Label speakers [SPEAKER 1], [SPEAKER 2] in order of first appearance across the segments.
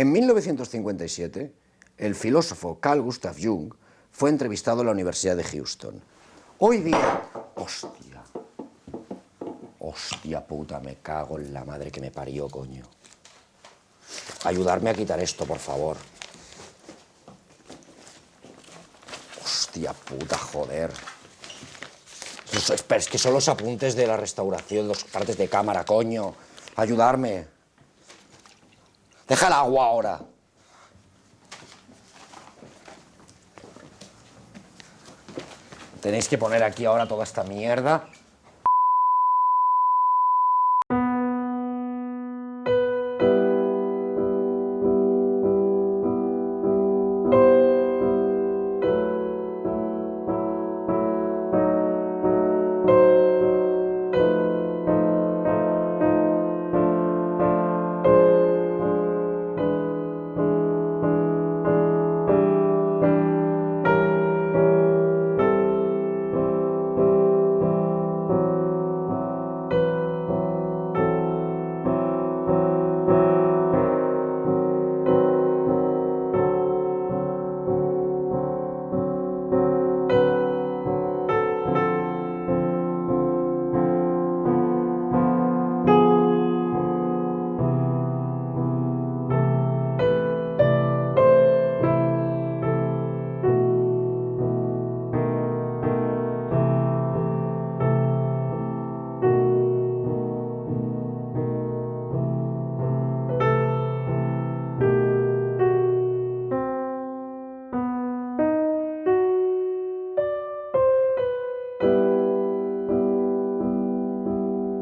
[SPEAKER 1] En 1957, el filósofo Carl Gustav Jung fue entrevistado en la Universidad de Houston. Hoy día... ¡Hostia! Hostia puta, me cago en la madre que me parió, coño. Ayudarme a quitar esto, por favor. Hostia puta, joder. Es que son los apuntes de la restauración, los partes de cámara, coño. Ayudarme. Deja el agua ahora. Tenéis que poner aquí ahora toda esta mierda.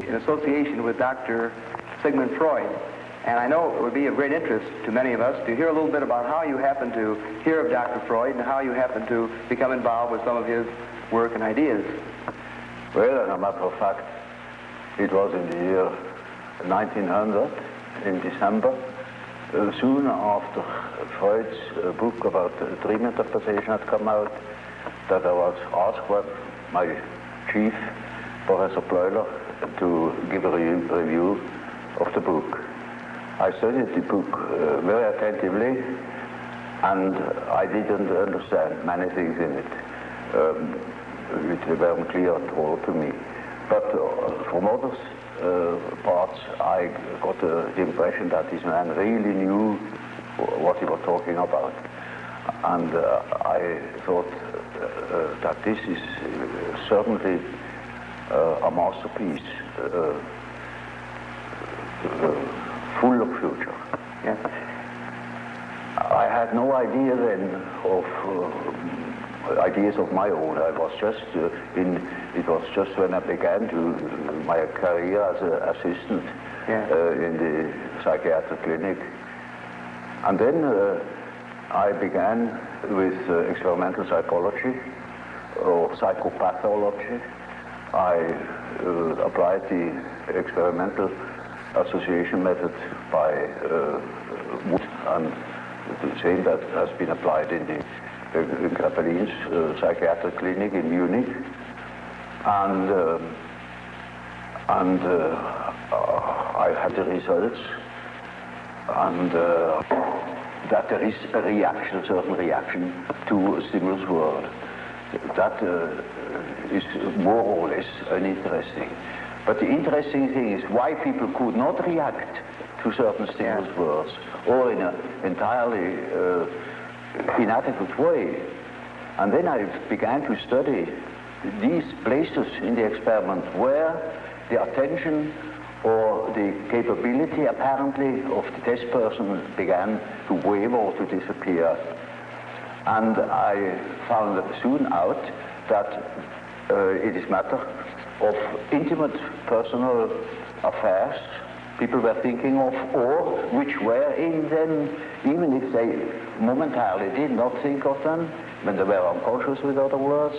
[SPEAKER 2] In association with Dr. Sigmund Freud. And I know it would be of great interest to many of us to hear a little bit about how you happened to hear of Dr. Freud and how you happened to become involved with some of his work and ideas.
[SPEAKER 3] Well, as a matter of fact, it was in the year 1900, in December, soon after Freud's book about dream interpretation had come out, that I was asked by my chief, Professor Bleuler, to give a review of the book. I studied the book very attentively, and I didn't understand many things in it. It weren't clear at all to me. But from other parts, I got the impression that this man really knew what he was talking about. And I thought that this is certainly a masterpiece, full of future.
[SPEAKER 2] Yes.
[SPEAKER 3] I had no idea then of ideas of my own. I was just it was just when I began my career as an assistant in the psychiatric clinic. And then I began with experimental psychology or psychopathology. I applied the experimental association method by Wood, and the same that has been applied in Krappelin's psychiatric clinic in Munich. And I had the results, and that there is a reaction, a certain reaction to a stimulus world. That is more or less uninteresting. But the interesting thing is why people could not react to certain stimulus words, or in an entirely inadequate way. And then I began to study these places in the experiment where the attention or the capability apparently of the test person began to waver or to disappear. And I found soon out that it is matter of intimate personal affairs people were thinking of, or which were in them, even if they momentarily did not think of them, when they were unconscious, with other words,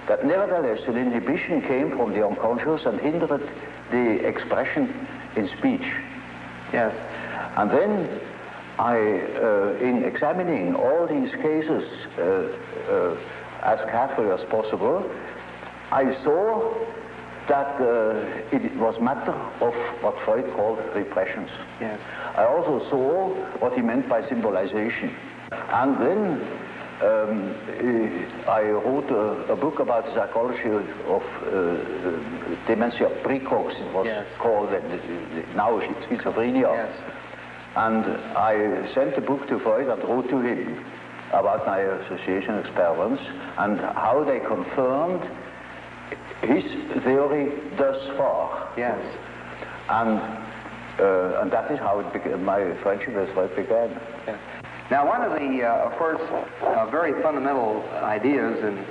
[SPEAKER 3] that nevertheless an inhibition came from the unconscious and hindered the expression in speech.
[SPEAKER 2] Yes.
[SPEAKER 3] And then I, in examining all these cases as carefully as possible, I saw that it was matter of what Freud called repressions.
[SPEAKER 2] Yes.
[SPEAKER 3] I also saw what he meant by symbolization. And then I wrote a book about the psychology of dementia precox, it was called, now schizophrenia.
[SPEAKER 2] Yes.
[SPEAKER 3] And I sent the book to Freud and wrote to him about my association experiments and how they confirmed his theory thus far.
[SPEAKER 2] Yes.
[SPEAKER 3] And that is how it began, my friendship with Freud began.
[SPEAKER 2] Yes. Now, one of the, of course, very fundamental ideas in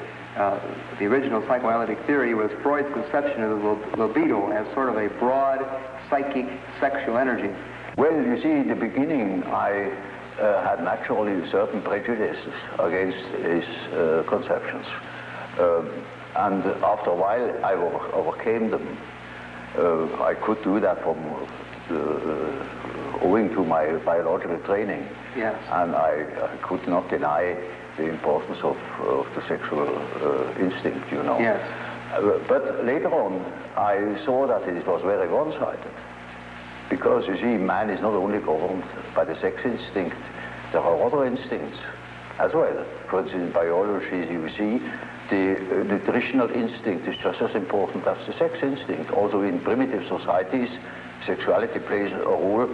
[SPEAKER 2] the original psychoanalytic theory was Freud's conception of the libido as sort of a broad psychic sexual energy.
[SPEAKER 3] Well, you see, in the beginning, I had naturally certain prejudices against his conceptions. And after a while, I overcame them. I could do that from owing to my biological training.
[SPEAKER 2] Yes.
[SPEAKER 3] And I could not deny the importance of the sexual instinct, you know.
[SPEAKER 2] Yes.
[SPEAKER 3] But later on, I saw that it was very one-sided. Because, you see, man is not only governed by the sex instinct, there are other instincts as well. For instance, in biology, you see, the nutritional instinct is just as important as the sex instinct. Also, in primitive societies, sexuality plays a role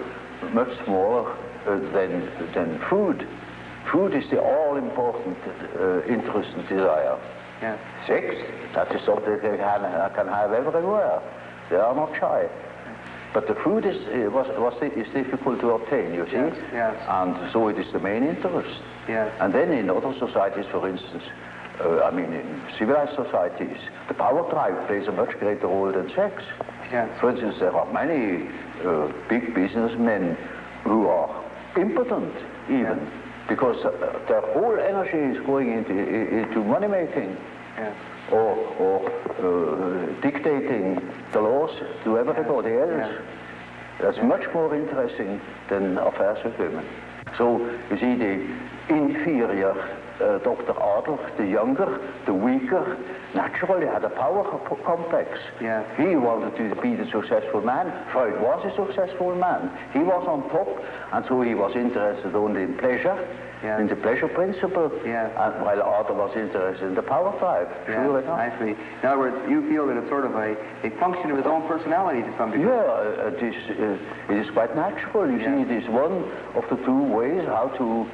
[SPEAKER 3] much smaller than food. Food is the all-important interest and desire.
[SPEAKER 2] Yeah.
[SPEAKER 3] Sex, that is something they can have everywhere. They are not shy. But the food is difficult to obtain, you see?
[SPEAKER 2] Yes, yes.
[SPEAKER 3] And so it is the main interest.
[SPEAKER 2] Yes.
[SPEAKER 3] And then in other societies, for instance, I mean in civilized societies, the power drive plays a much greater role than sex.
[SPEAKER 2] Yes.
[SPEAKER 3] For instance, there are many big businessmen who are impotent even,
[SPEAKER 2] yes.
[SPEAKER 3] because their whole energy is going into money making.
[SPEAKER 2] Yes.
[SPEAKER 3] Or dictating the laws to everybody else.
[SPEAKER 2] Yeah.
[SPEAKER 3] That's much more interesting than affairs with women. So, you see, the inferior Dr. Adler, the younger, the weaker, naturally had a power complex.
[SPEAKER 2] Yeah.
[SPEAKER 3] He wanted to be the successful man. Freud was a successful man. He was on top, and so he was interested only in pleasure,
[SPEAKER 2] yeah.
[SPEAKER 3] in the pleasure principle,
[SPEAKER 2] yeah.
[SPEAKER 3] and while Adler was interested in the power drive.
[SPEAKER 2] Yeah,
[SPEAKER 3] Sure enough.
[SPEAKER 2] I see. In other words, you feel that it's sort of a function of his own personality to some degree.
[SPEAKER 3] Yeah, it is quite natural. You see, it is one of the two ways how to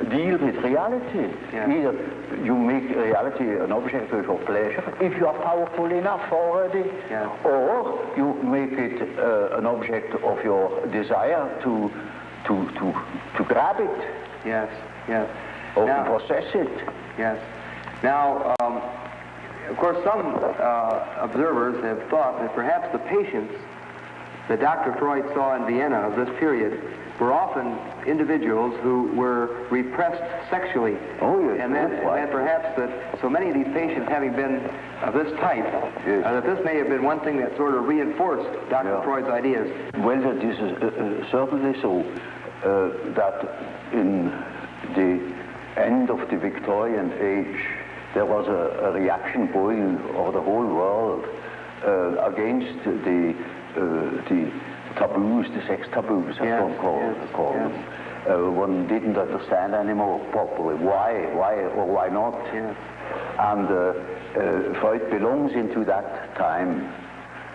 [SPEAKER 3] deal with reality.
[SPEAKER 2] Yeah.
[SPEAKER 3] Either you make reality an object of your pleasure, if you are powerful enough already,
[SPEAKER 2] yeah.
[SPEAKER 3] or you make it an object of your desire to grab it.
[SPEAKER 2] Yes, yes.
[SPEAKER 3] Or
[SPEAKER 2] now,
[SPEAKER 3] to possess it.
[SPEAKER 2] Yes. Now, of course, some observers have thought that perhaps the patients that Dr. Freud saw in Vienna of this period were often individuals who were repressed sexually.
[SPEAKER 3] Oh, yes.
[SPEAKER 2] And then perhaps that so many of these patients having been of this type,
[SPEAKER 3] yes.
[SPEAKER 2] That this may have been one thing that sort of reinforced Dr. Freud's ideas.
[SPEAKER 3] Well, that is certainly so, that in the end of the Victorian age, there was a reaction going over the whole world against the taboos, the sex taboos, as one called them. One didn't understand anymore properly why or why not.
[SPEAKER 2] Yes.
[SPEAKER 3] And Freud belongs into that time,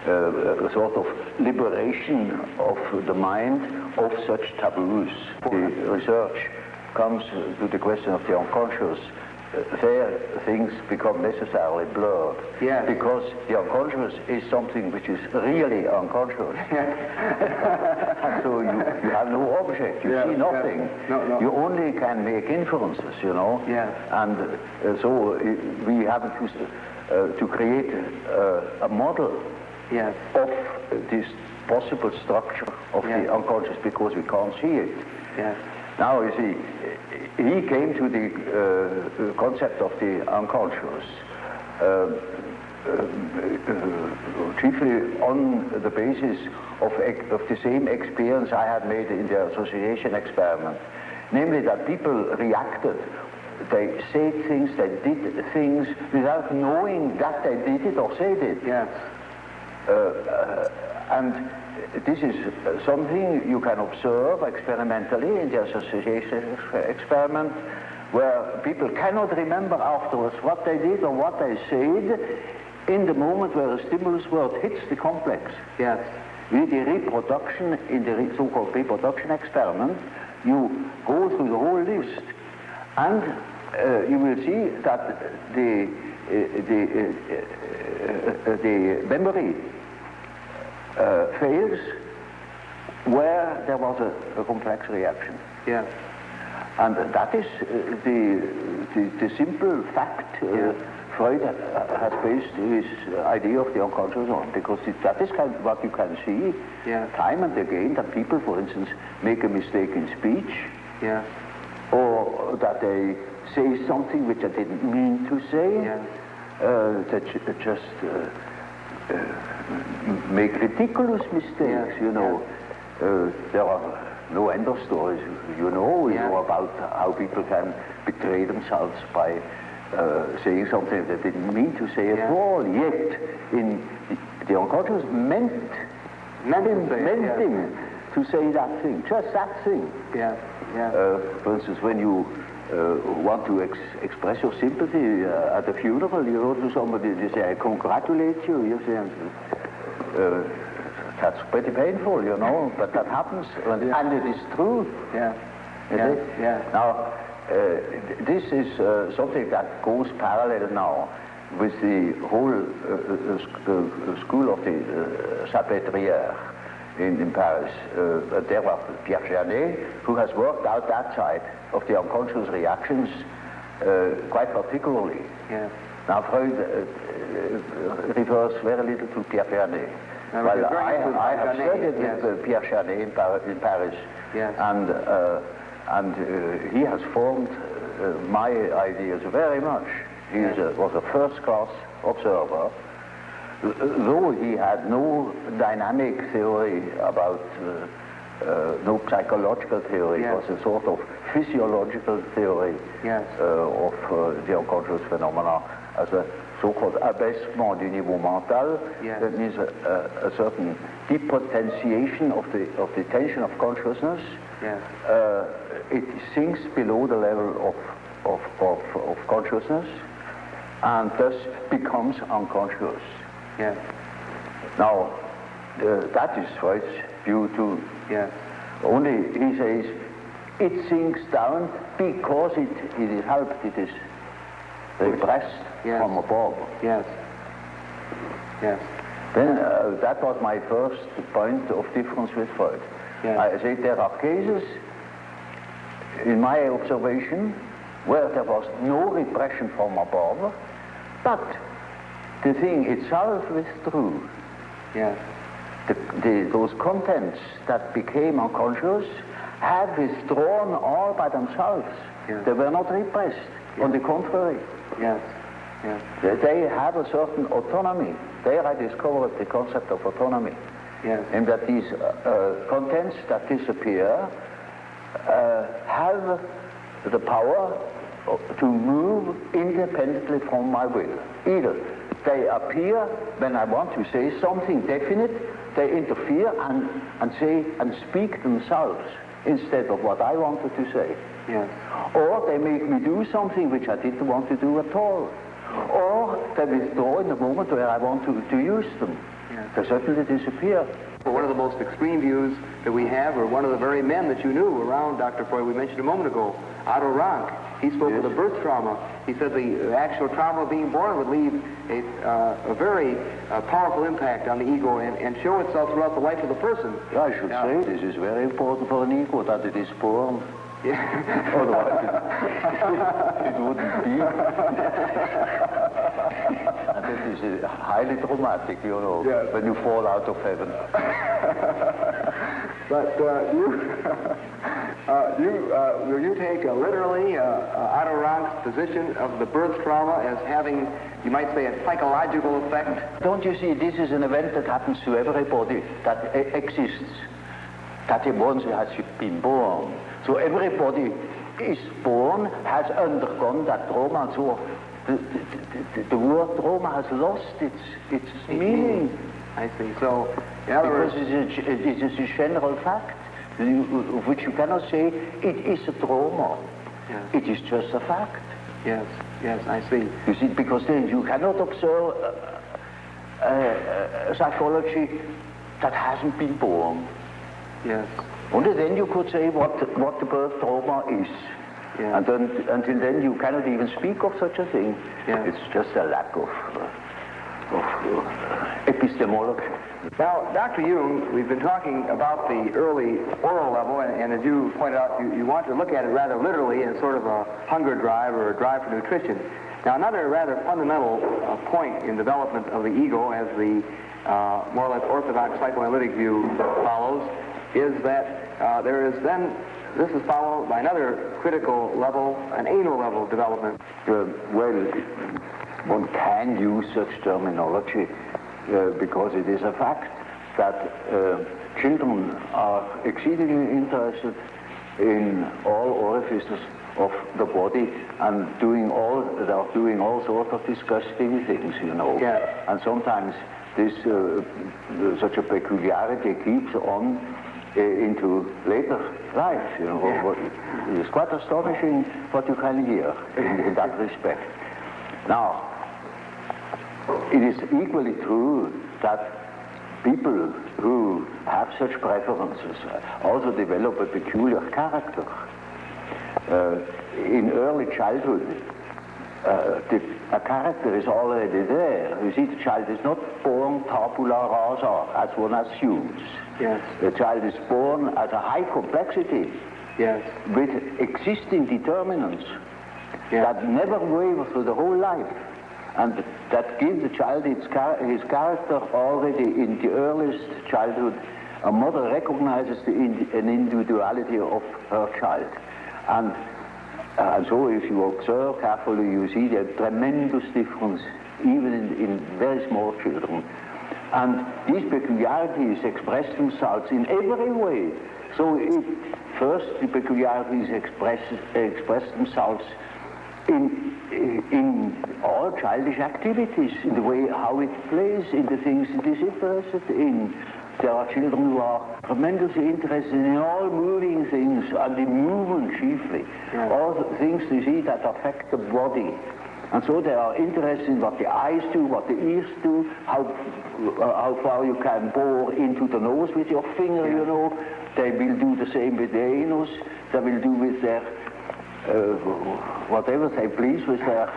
[SPEAKER 3] a sort of liberation of the mind of such taboos. The research comes to the question of the unconscious. There things become necessarily blurred.
[SPEAKER 2] Yes.
[SPEAKER 3] Because the unconscious is something which is really unconscious. And so you have no object, you see nothing.
[SPEAKER 2] No.
[SPEAKER 3] You only can make inferences, you know.
[SPEAKER 2] Yes.
[SPEAKER 3] And so we have to create a model
[SPEAKER 2] yes.
[SPEAKER 3] of this possible structure of the unconscious because we can't see it.
[SPEAKER 2] Yes.
[SPEAKER 3] Now, you see, he came to the concept of the unconscious chiefly on the basis of the same experience I had made in the association experiment, namely that people reacted they said things, they did things without knowing that they did it or said it.
[SPEAKER 2] Yes.
[SPEAKER 3] And this is something you can observe experimentally in the association experiment, where people cannot remember afterwards what they did or what they said in the moment where a stimulus word hits the complex.
[SPEAKER 2] Yes.
[SPEAKER 3] With the reproduction, in the so-called reproduction experiment, you go through the whole list, and you will see that the memory fails where there was a complex reaction.
[SPEAKER 2] Yes.
[SPEAKER 3] And that is the simple fact Freud has based his idea of the unconscious on, because that is kind of what you can see time and again, that people, for instance, make a mistake in speech, or that they say something which they didn't mean to say, that just make ridiculous mistakes, you know. There are no end of stories, you know about how people can betray themselves by saying something they didn't mean to say at all, yet in the unconscious meant him to say that thing, just that thing. For instance, when you want to express your sympathy at a funeral, you go to somebody, you say, I congratulate you, you say, that's pretty painful, you know, but that happens, and it is true. Now, this is something that goes parallel now with the whole school of the Salpêtrière in Paris. There was Pierre Janet, who has worked out that side of the unconscious reactions quite particularly. Now, Freud refers very little to Pierre Janet. Well, I have studied with Pierre Janet in Paris, and he has formed my ideas very much. He was a first-class observer, though he had no dynamic theory about, no psychological theory. It was a sort of physiological theory of the unconscious phenomena as a so-called abaissement du niveau mental. That means a certain depotentiation of the tension of consciousness. It sinks below the level of consciousness and thus becomes unconscious. Now, that is Freud's view too. Only he says it sinks down because it is helped, it is repressed from above. Then that was my first point of difference with Freud. I say there are cases, in my observation, where there was no repression from above, but the thing itself withdrew. Those contents that became unconscious had withdrawn all by themselves. They were not repressed. On the contrary. They have a certain autonomy. There I discovered the concept of autonomy. And that these contents that disappear have the power to move independently from my will. Either they appear when I want to say something definite, they interfere and say and speak themselves instead of what I wanted to say. Or they make me do something which I didn't want to do at all. Or they withdraw in the moment where I want to use them. They certainly disappear.
[SPEAKER 2] Well, one of the most extreme views that we have, or one of the very men that you knew around Dr. Freud, we mentioned a moment ago, Otto Rank. He spoke of the birth trauma. He said the actual trauma of being born would leave a very powerful impact on the ego and show itself throughout the life of the person.
[SPEAKER 3] I should say this is very important for an ego, that it is born. Otherwise it wouldn't be. And it is highly traumatic, you know, when you fall out of heaven.
[SPEAKER 2] But will you take literally Otto Rank's position of the birth trauma as having, you might say, a psychological effect?
[SPEAKER 3] Don't you see, this is an event that happens to everybody that exists, that once has been born. So everybody is born has undergone that trauma. So the word trauma has lost its meaning.
[SPEAKER 2] I see. So, in other words,
[SPEAKER 3] it is a general fact, of which you cannot say it is a trauma.
[SPEAKER 2] Yes.
[SPEAKER 3] It is just a fact.
[SPEAKER 2] Yes, yes, I see.
[SPEAKER 3] You see, because then you cannot observe psychology that hasn't been born.
[SPEAKER 2] Yes.
[SPEAKER 3] Only then you could say what the birth trauma is.
[SPEAKER 2] Yeah.
[SPEAKER 3] And then, until then you cannot even speak of such a thing.
[SPEAKER 2] Yeah.
[SPEAKER 3] It's just a lack of epistemology.
[SPEAKER 2] Now, Dr. Jung, we've been talking about the early oral level, and as you pointed out, you want to look at it rather literally as sort of a hunger drive or a drive for nutrition. Now, another rather fundamental point in development of the ego, as the more or less orthodox psychoanalytic view follows, is that there is then, this is followed by another critical level, an anal level of development.
[SPEAKER 3] Well, one can use such terminology because it is a fact that children are exceedingly interested in all orifices of the body and they are doing all sorts of disgusting things, you know.
[SPEAKER 2] Yeah.
[SPEAKER 3] And sometimes this such a peculiarity keeps on into later life, you know.
[SPEAKER 2] Yeah.
[SPEAKER 3] It's quite astonishing what you can hear in that respect. Now, it is equally true that people who have such preferences also develop a peculiar character. In early childhood, a character is already there. You see, the child is not born tabula rasa, as one assumes.
[SPEAKER 2] Yes.
[SPEAKER 3] The child is born as a high complexity,
[SPEAKER 2] Yes.
[SPEAKER 3] with existing determinants
[SPEAKER 2] Yes.
[SPEAKER 3] that never waver through the whole life, and that give the child his character already in the earliest childhood. A mother recognizes an individuality of her child, and so if you observe carefully, you see the tremendous difference even in very small children. And these peculiarities express themselves in every way. So first, the peculiarities express themselves in all childish activities, in the way how it plays, in the things it is interested in. There are children who are tremendously interested in all moving things, and in movement chiefly.
[SPEAKER 2] Yeah.
[SPEAKER 3] All the things you see that affect the body. And so they are interested in what the eyes do, what the ears do, how far you can bore into the nose with your finger, you know. They will do the same with their anus. They will do with their whatever they please with their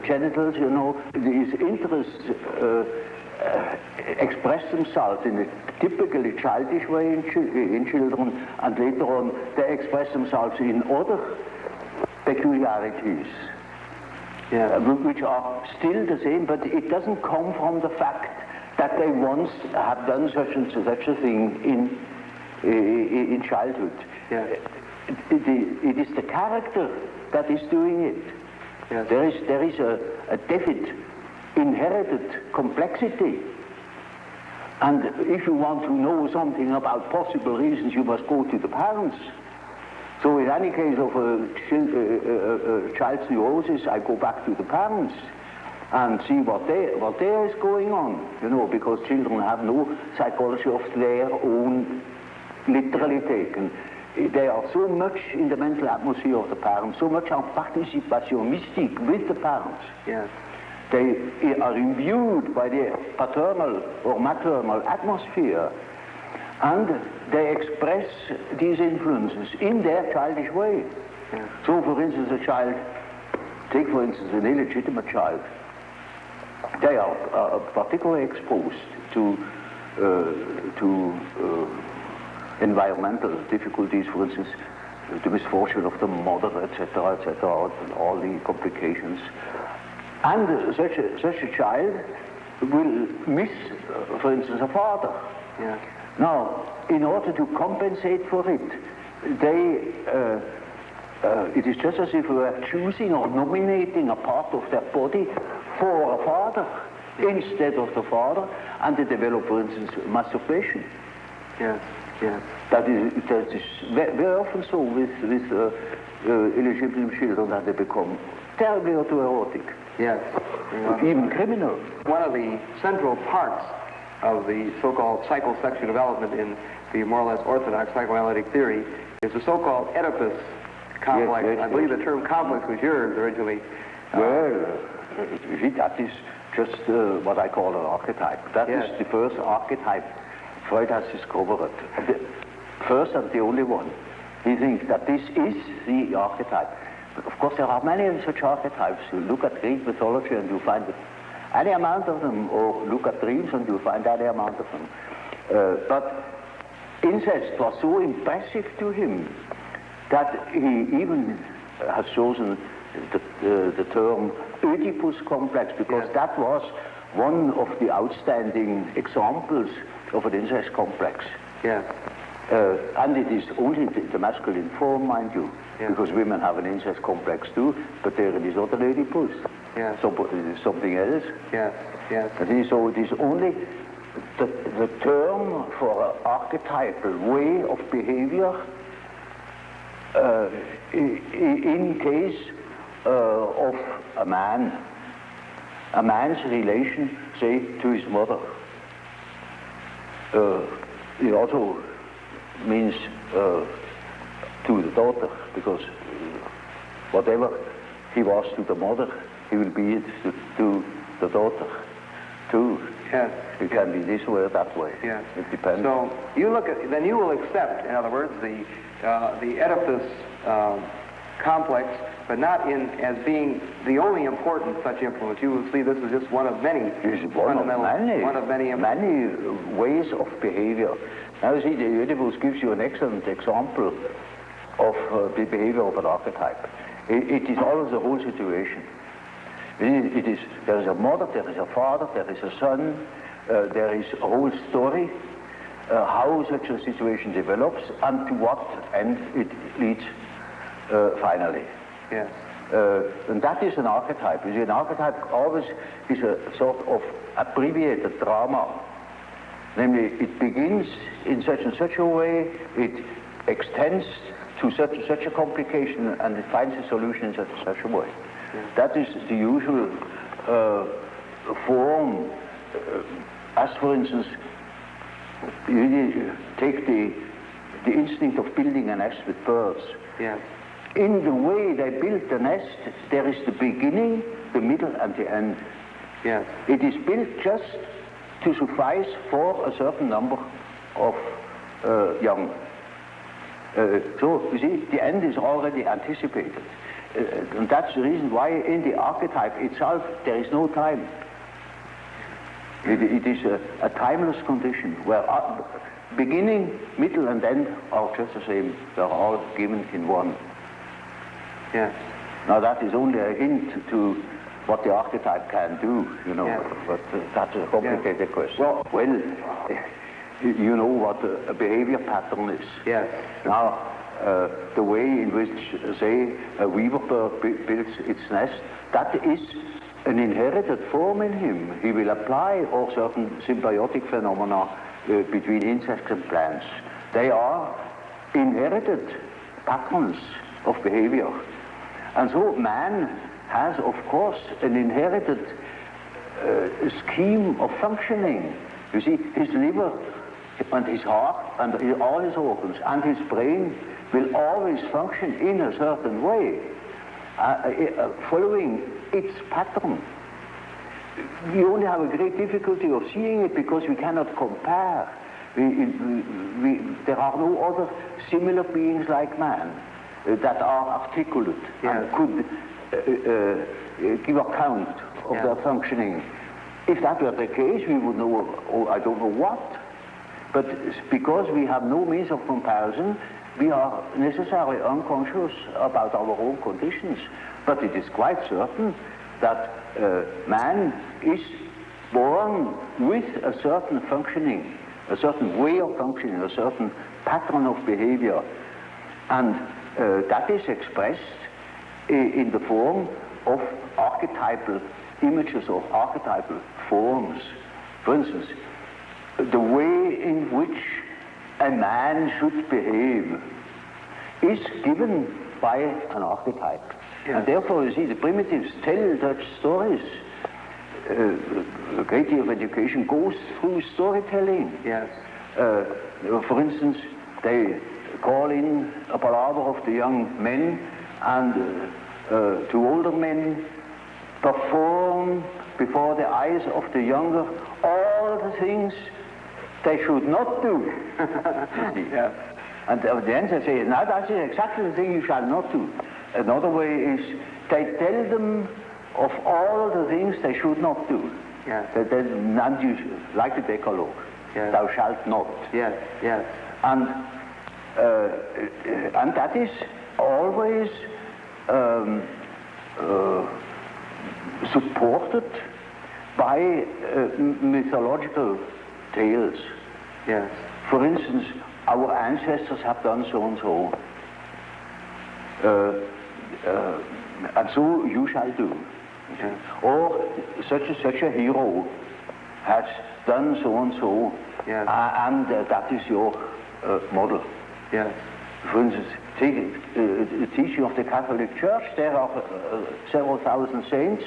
[SPEAKER 3] genitals, you know. These interests express themselves in a typically childish way in children, and later on they express themselves in other peculiarities.
[SPEAKER 2] Yeah.
[SPEAKER 3] Which are still the same, but it doesn't come from the fact that they once have done such a thing in childhood.
[SPEAKER 2] Yeah.
[SPEAKER 3] It is the character that is doing it.
[SPEAKER 2] Yes.
[SPEAKER 3] There is a definite inherited complexity. And if you want to know something about possible reasons, you must go to the parents. So in any case of a child's neurosis, I go back to the parents and see what there is going on, you know, because children have no psychology of their own, literally taken. They are so much in the mental atmosphere of the parents, so much en participation mystique with the parents.
[SPEAKER 2] Yes.
[SPEAKER 3] They are imbued by the paternal or maternal atmosphere, and they express these influences in their childish way.
[SPEAKER 2] Yeah.
[SPEAKER 3] So, for instance, a child, take for instance an illegitimate child, they are particularly exposed to environmental difficulties, for instance, the misfortune of the mother, etc., etc., all the complications. And such a child will miss, for instance, a father.
[SPEAKER 2] Yeah.
[SPEAKER 3] Now, in order to compensate for it, it is just as if we were choosing or nominating a part of their body for a father instead of the father, and they develop, for instance, masturbation.
[SPEAKER 2] Yes. Yes.
[SPEAKER 3] That is very often so with illegitimate children, that they become terribly autoerotic.
[SPEAKER 2] Yes.
[SPEAKER 3] Even criminal.
[SPEAKER 2] One of the central parts of the so-called psychosexual development in the more or less orthodox psychoanalytic theory is the so-called Oedipus complex.
[SPEAKER 3] Yes,
[SPEAKER 2] I believe the term complex was yours originally.
[SPEAKER 3] Well, you see, that is just what I call an archetype. That is the first archetype Freud has discovered. The first and the only one. He thinks that this is the archetype. But of course, there are many such archetypes. You look at Greek mythology and you find any amount of them, or look at dreams and you find any amount of them. But incest was so impressive to him that he even has chosen the term Oedipus complex, because that was one of the outstanding examples of an incest complex.
[SPEAKER 2] Yes.
[SPEAKER 3] And it is only the masculine form, mind you, because women have an incest complex too, but there it is not an Oedipus.
[SPEAKER 2] Yes.
[SPEAKER 3] So it is something else.
[SPEAKER 2] Yes, yes.
[SPEAKER 3] So it is only the term for an archetypal way of behavior in case of a man's relation, say, to his mother. It also means to the daughter, because whatever he was to the mother, he will be it to the daughter too.
[SPEAKER 2] Yes.
[SPEAKER 3] It can be this way or that way.
[SPEAKER 2] Yes.
[SPEAKER 3] It depends.
[SPEAKER 2] So you look at, then you will accept, in other words, the Oedipus complex, but not as being the only important such influence. You will see this is just one of many fundamental,
[SPEAKER 3] many ways of behavior. Now, you see, the Oedipus gives you an excellent example of the behavior of an archetype. It is always the whole situation. There is a mother, there is a father, there is a son, there is a whole story, how such a situation develops, and to what end it leads finally.
[SPEAKER 2] Yes.
[SPEAKER 3] And that is an archetype. You see, an archetype always is a sort of abbreviated drama. Namely, it begins in such and such a way, it extends to such and such a complication, and it finds a solution in such and such a way. Yes. That is the usual form. As for instance, you take the instinct of building a nest with birds.
[SPEAKER 2] Yes.
[SPEAKER 3] In the way they build the nest, there is the beginning, the middle, and the end.
[SPEAKER 2] Yes.
[SPEAKER 3] It is built just to suffice for a certain number of young. So, you see, the end is already anticipated. And that's the reason why in the archetype itself there is no time. It is a timeless condition where beginning, middle, and end are just the same. They're all given in one.
[SPEAKER 2] Yes.
[SPEAKER 3] Now that is only a hint to what the archetype can do, you know, but that's a complicated question. Well, you know what a behavior pattern is.
[SPEAKER 2] Yes.
[SPEAKER 3] Now, the way in which, say, a weaver bird builds its nest, that is an inherited form in him. He will apply all certain symbiotic phenomena between insects and plants. They are inherited patterns of behavior. And so man has, of course, an inherited scheme of functioning. You see, his liver and his heart and all his organs and his brain will always function in a certain way, following its pattern. We only have a great difficulty of seeing it because we cannot compare. There are no other similar beings like man that are articulate and could give account of their functioning. If that were the case, we would know, I don't know what. But because we have no means of comparison, we are necessarily unconscious about our own conditions. But it is quite certain that man is born with a certain functioning, a certain way of functioning, a certain pattern of behavior. And that is expressed in the form of archetypal images or archetypal forms. For instance, the way in which a man should behave is given by an archetype.
[SPEAKER 2] Yeah.
[SPEAKER 3] And therefore, you see, the primitives tell such stories. A great deal of education goes through storytelling.
[SPEAKER 2] Yes.
[SPEAKER 3] For instance, they call in a palaver of the young men and two older men perform before the eyes of the younger all the things they should not do.
[SPEAKER 2] Yeah.
[SPEAKER 3] And the answer says, now that is exactly the thing you shall not do. Another way is they tell them of all the things they should not do.
[SPEAKER 2] Yes.
[SPEAKER 3] And you, like the Decalogue,
[SPEAKER 2] yes.
[SPEAKER 3] Thou shalt not.
[SPEAKER 2] Yes, yes.
[SPEAKER 3] And that is always supported by mythological tales.
[SPEAKER 2] Yes.
[SPEAKER 3] For instance, our ancestors have done so and so, and so you shall do.
[SPEAKER 2] Yes.
[SPEAKER 3] Or such a hero has done so and so,
[SPEAKER 2] yes.
[SPEAKER 3] And that is your model.
[SPEAKER 2] Yes.
[SPEAKER 3] For instance, take the teaching of the Catholic Church. There are several thousand saints,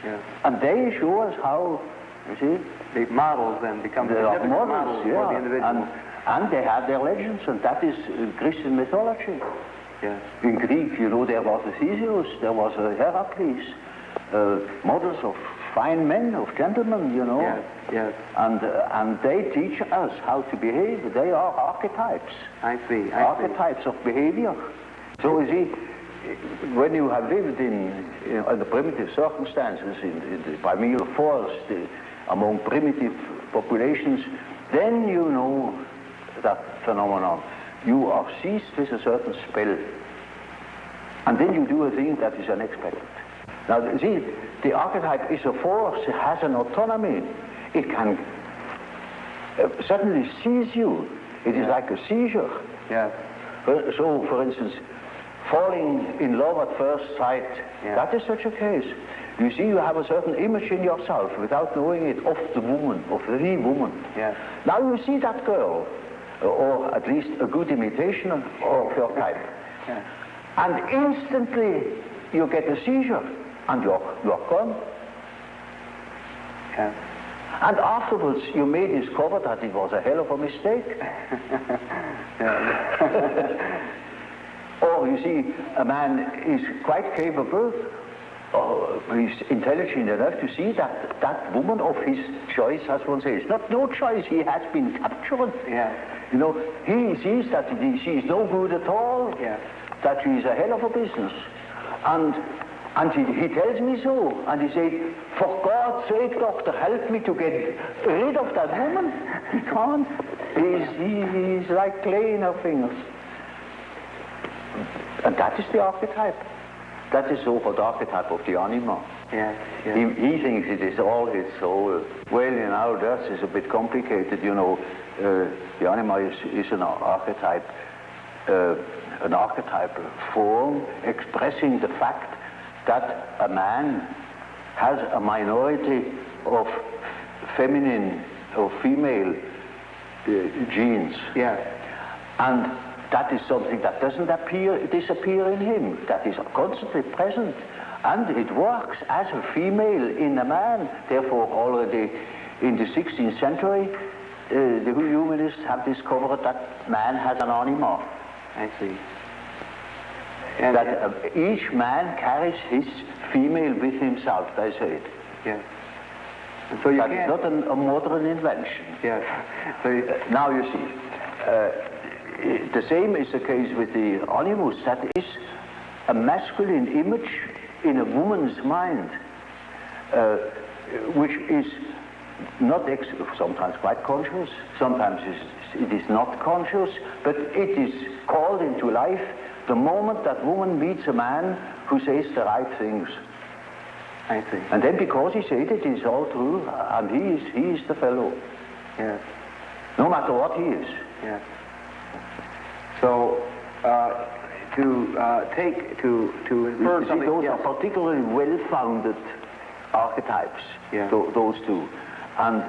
[SPEAKER 2] yes.
[SPEAKER 3] and they show us how, you see,
[SPEAKER 2] the models then become
[SPEAKER 3] they are models,
[SPEAKER 2] for the individual.
[SPEAKER 3] And they have their legends, and that is Christian mythology.
[SPEAKER 2] Yes.
[SPEAKER 3] In Greek, you know, there was a Theseus, there was a Heracles, models of fine men, of gentlemen, you know.
[SPEAKER 2] Yes, yes.
[SPEAKER 3] And they teach us how to behave. They are archetypes.
[SPEAKER 2] I see.
[SPEAKER 3] Archetypes of behavior. So you see, when you have lived in the primitive circumstances, in the primeval forest, among primitive populations, then you know that phenomenon. You are seized with a certain spell, and then you do a thing that is unexpected. Now, see, the archetype is a force, it has an autonomy. It can suddenly seize you. It is like a seizure.
[SPEAKER 2] Yes.
[SPEAKER 3] So, for instance, falling in love at first sight, that is such a case. You see, you have a certain image in yourself without knowing it of the woman, of the woman.
[SPEAKER 2] Yes.
[SPEAKER 3] Now you see that girl, or at least a good imitation of your type.
[SPEAKER 2] Yes.
[SPEAKER 3] And instantly you get a seizure, and you're gone.
[SPEAKER 2] Yes.
[SPEAKER 3] And afterwards you may discover that it was a hell of a mistake. Or you see, a man is quite capable, he's intelligent enough to see that that woman of his choice, as one says, not no choice, he has been captured.
[SPEAKER 2] Yeah.
[SPEAKER 3] You know, he sees that she is no good at all, that she is a hell of a business. And he tells me so, and he said, for God's sake, doctor, help me to get rid of that woman. He can't. He's like clay in her fingers. And that is the archetype. That is so-called archetype of the anima.
[SPEAKER 2] Yes, yes.
[SPEAKER 3] He thinks it is all his soul. Well, you know, that is a bit complicated, you know. The anima is an archetype form expressing the fact that a man has a minority of feminine or female genes.
[SPEAKER 2] Yeah.
[SPEAKER 3] And that is something that doesn't disappear in him. That is constantly present. And it works as a female in a man. Therefore, already in the 16th century, the humanists have discovered that man has an anima.
[SPEAKER 2] I see. And
[SPEAKER 3] that each man carries his female with himself, they say it.
[SPEAKER 2] Yes. And so you
[SPEAKER 3] that is not a modern invention.
[SPEAKER 2] Yes. So
[SPEAKER 3] now you see, the same is the case with the animus. That is a masculine image in a woman's mind, which is not sometimes quite conscious, sometimes it is not conscious, but it is called into life the moment that woman meets a man who says the right things.
[SPEAKER 2] I see.
[SPEAKER 3] And then because he said it is all true, and he is the fellow.
[SPEAKER 2] Yes.
[SPEAKER 3] No matter what he is.
[SPEAKER 2] Yes. So to infer something.
[SPEAKER 3] Those are particularly well-founded archetypes.
[SPEAKER 2] Yeah.
[SPEAKER 3] Those two, and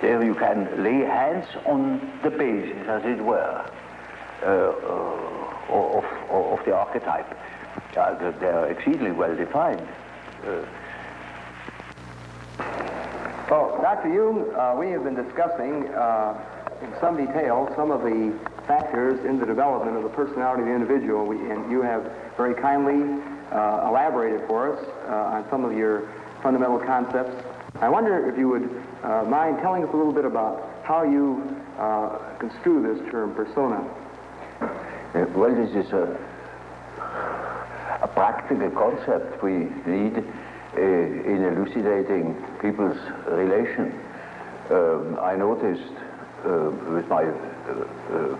[SPEAKER 3] there you can lay hands on the basis, as it were, of the archetype. They are exceedingly well defined.
[SPEAKER 2] Well, Dr. Jung, we have been discussing in some detail some of the factors in the development of the personality of the individual, and you have very kindly elaborated for us on some of your fundamental concepts. I wonder if you would mind telling us a little bit about how you construe this term, persona.
[SPEAKER 3] Well, this is a practical concept we need in elucidating people's relation. I noticed with my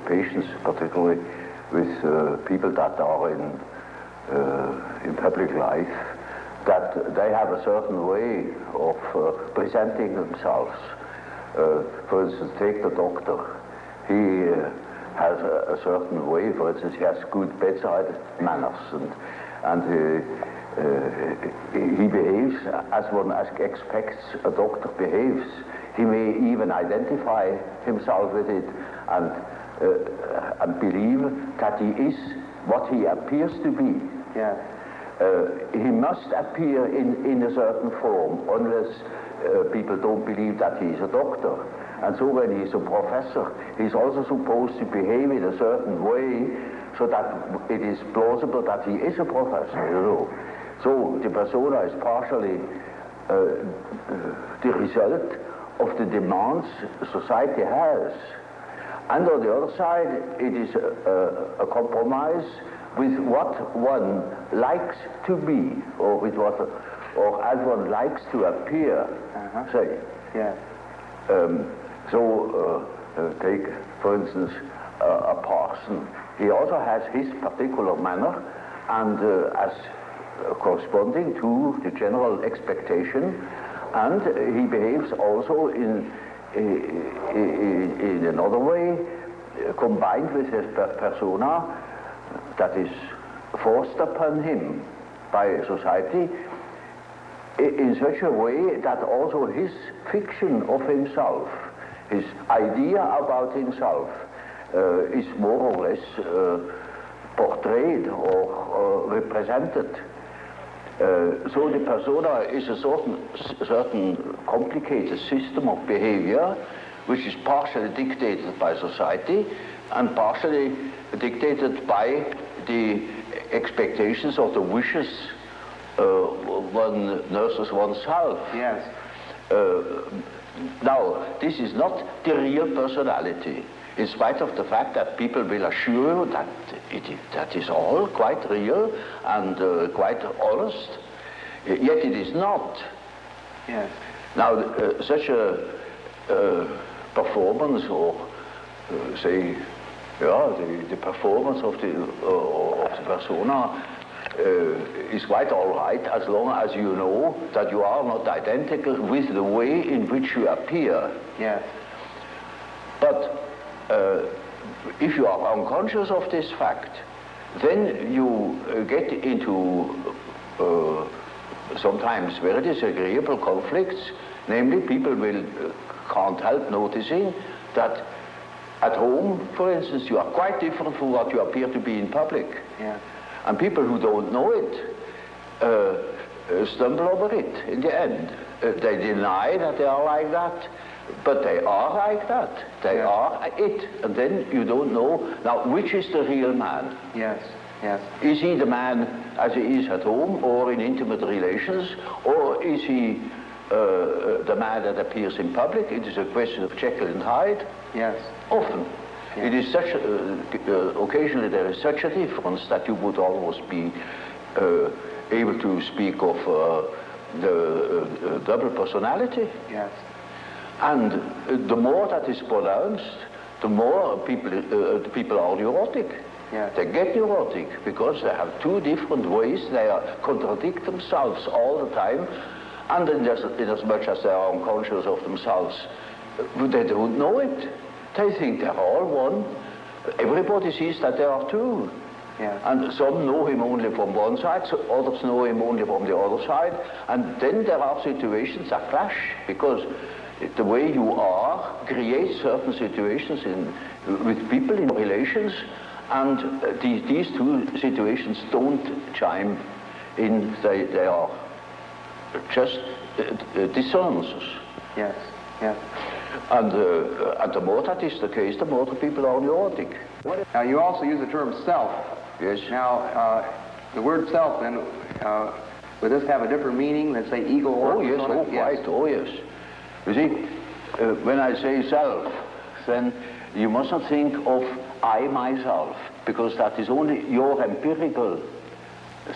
[SPEAKER 3] patients, particularly with people that are in public life, that they have a certain way of presenting themselves. For instance, take the doctor. He has a certain way. For instance, he has good bedside manners, and he behaves as one expects a doctor behaves. He may even identify himself with it and believe that he is what he appears to be.
[SPEAKER 2] Yeah.
[SPEAKER 3] He must appear in a certain form, unless people don't believe that he is a doctor. And so when he's a professor, he's also supposed to behave in a certain way so that it is plausible that he is a professor, you know. So the persona is partially the result of the demands society has. And on the other side, it is a compromise with what one likes to be, or with what, or as one likes to appear. Say.
[SPEAKER 2] Yeah.
[SPEAKER 3] Take, for instance, a parson. He also has his particular manner, and as corresponding to the general expectation, and he behaves also in another way, combined with his persona that is forced upon him by society in such a way that also his fiction of himself, his idea about himself, is more or less portrayed or represented. So the persona is a certain complicated system of behavior which is partially dictated by society and partially dictated by the expectations or the wishes one nurses oneself.
[SPEAKER 2] Yes.
[SPEAKER 3] Now, this is not the real personality, in spite of the fact that people will assure you that that is all quite real and quite honest, yet it is not.
[SPEAKER 2] Yes.
[SPEAKER 3] Now, such a performance, or say, the performance of the persona is quite all right, as long as you know that you are not identical with the way in which you appear.
[SPEAKER 2] Yes.
[SPEAKER 3] But if you are unconscious of this fact, then you get into sometimes very disagreeable conflicts. Namely, people can't help noticing that at home, for instance, you are quite different from what you appear to be in public.
[SPEAKER 2] Yeah.
[SPEAKER 3] And people who don't know it stumble over it in the end. They deny that they are like that, but they are like that. They are it. And then you don't know, now, which is the real man?
[SPEAKER 2] Yes. Yes.
[SPEAKER 3] Is he the man as he is at home or in intimate relations, or is he the man that appears in public? It is a question of Jekyll and Hyde.
[SPEAKER 2] Yes.
[SPEAKER 3] Often. It is such occasionally there is such a difference that you would almost be able to speak of the double personality.
[SPEAKER 2] Yes.
[SPEAKER 3] And the more that is pronounced, the more people are neurotic.
[SPEAKER 2] Yes.
[SPEAKER 3] They get neurotic because they have two different ways. They contradict themselves all the time, and in as much as they are unconscious of themselves, they don't know it. They think they're all one. Everybody sees that there are two.
[SPEAKER 2] Yeah.
[SPEAKER 3] And some know him only from one side, so others know him only from the other side. And then there are situations that clash, because the way you are creates certain situations with people in relations, and these two situations don't chime in. They are just dissonances.
[SPEAKER 2] Yes, yes.
[SPEAKER 3] And the more that is the case, the more the people are neurotic.
[SPEAKER 2] Now, you also use the term self.
[SPEAKER 3] Yes.
[SPEAKER 2] Now, the word self, then, would this have a different meaning than, say, ego or...
[SPEAKER 3] Oh, yes, oh, quite, oh, yes. You see, when I say self, then you must not think of I, myself, because that is only your empirical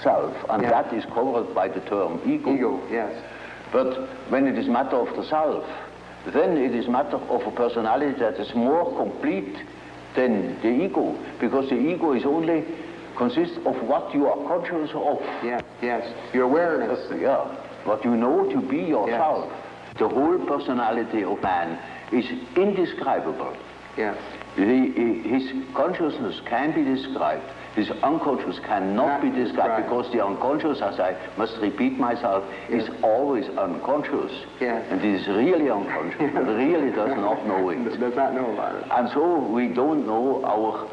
[SPEAKER 3] self, and that is covered by the term ego.
[SPEAKER 2] Ego, yes.
[SPEAKER 3] But when it is matter of the self, then it is matter of a personality that is more complete than the ego, because the ego is only consists of what you are conscious of.
[SPEAKER 2] Yes, yes. Your awareness.
[SPEAKER 3] Yeah, what you know to be yourself. Yes. The whole personality of man is indescribable.
[SPEAKER 2] Yes.
[SPEAKER 3] His consciousness can be described. His unconscious cannot be described, because the unconscious, as I must repeat myself, is always unconscious.
[SPEAKER 2] Yes.
[SPEAKER 3] And it is really unconscious, but really does not know it.
[SPEAKER 2] Does not know about it.
[SPEAKER 3] And so we don't know our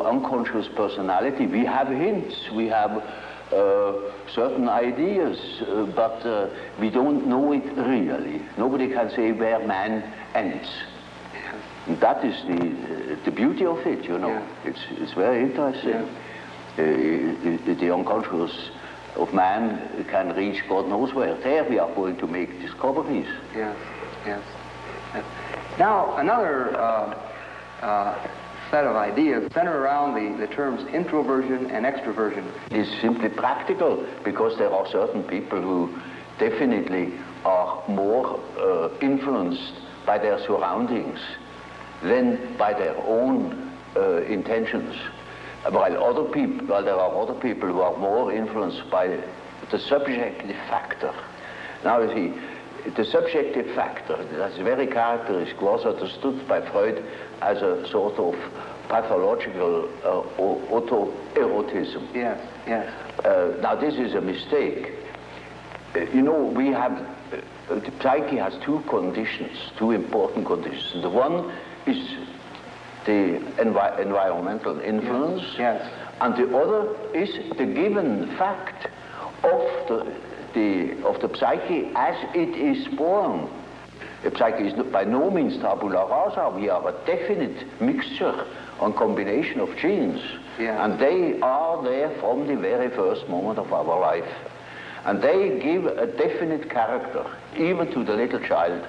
[SPEAKER 3] unconscious personality. We have hints, we have certain ideas, but we don't know it really. Nobody can say where man ends. And that is the beauty of it, you know. Yeah. It's very interesting. Yeah. The unconscious of man can reach God knows where. There we are going to make discoveries.
[SPEAKER 2] Yes, yes. Now, another set of ideas center around the terms introversion and extroversion.
[SPEAKER 3] It's simply practical, because there are certain people who definitely are more influenced by their surroundings than by their own intentions, while there are other people who are more influenced by the subjective factor. Now you see, the subjective factor, that's very characteristic, was understood by Freud as a sort of pathological autoerotism.
[SPEAKER 2] Yes, yes.
[SPEAKER 3] Now this is a mistake. You know, we have, the psyche has two conditions, two important conditions. The one is the environmental influence,
[SPEAKER 2] yes.
[SPEAKER 3] And the other is the given fact of the psyche as it is born. The psyche is by no means tabula rasa. We are a definite mixture and combination of genes, and they are there from the very first moment of our life. And they give a definite character, even to the little child.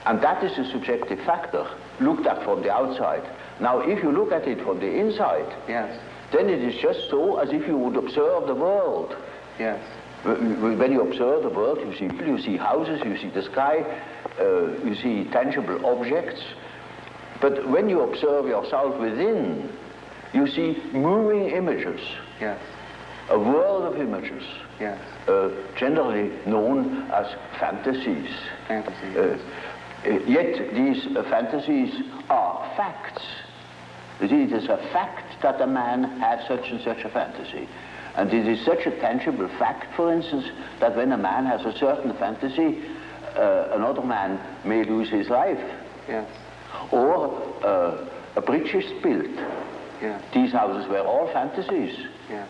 [SPEAKER 3] And that is a subjective factor, looked at from the outside. Now, if you look at it from the inside, then it is just so as if you would observe the world.
[SPEAKER 2] Yes.
[SPEAKER 3] When you observe the world, you see people, you see houses, you see the sky, you see tangible objects. But when you observe yourself within, you see moving images.
[SPEAKER 2] Yes.
[SPEAKER 3] A world of images.
[SPEAKER 2] Yes.
[SPEAKER 3] Generally known as fantasies.
[SPEAKER 2] Fantasies.
[SPEAKER 3] Yet these fantasies are facts. It is a fact that a man has such and such a fantasy. And it is such a tangible fact, for instance, that when a man has a certain fantasy, another man may lose his life.
[SPEAKER 2] Yes.
[SPEAKER 3] Or a bridge is built.
[SPEAKER 2] Yes.
[SPEAKER 3] These houses were all fantasies.
[SPEAKER 2] Yes.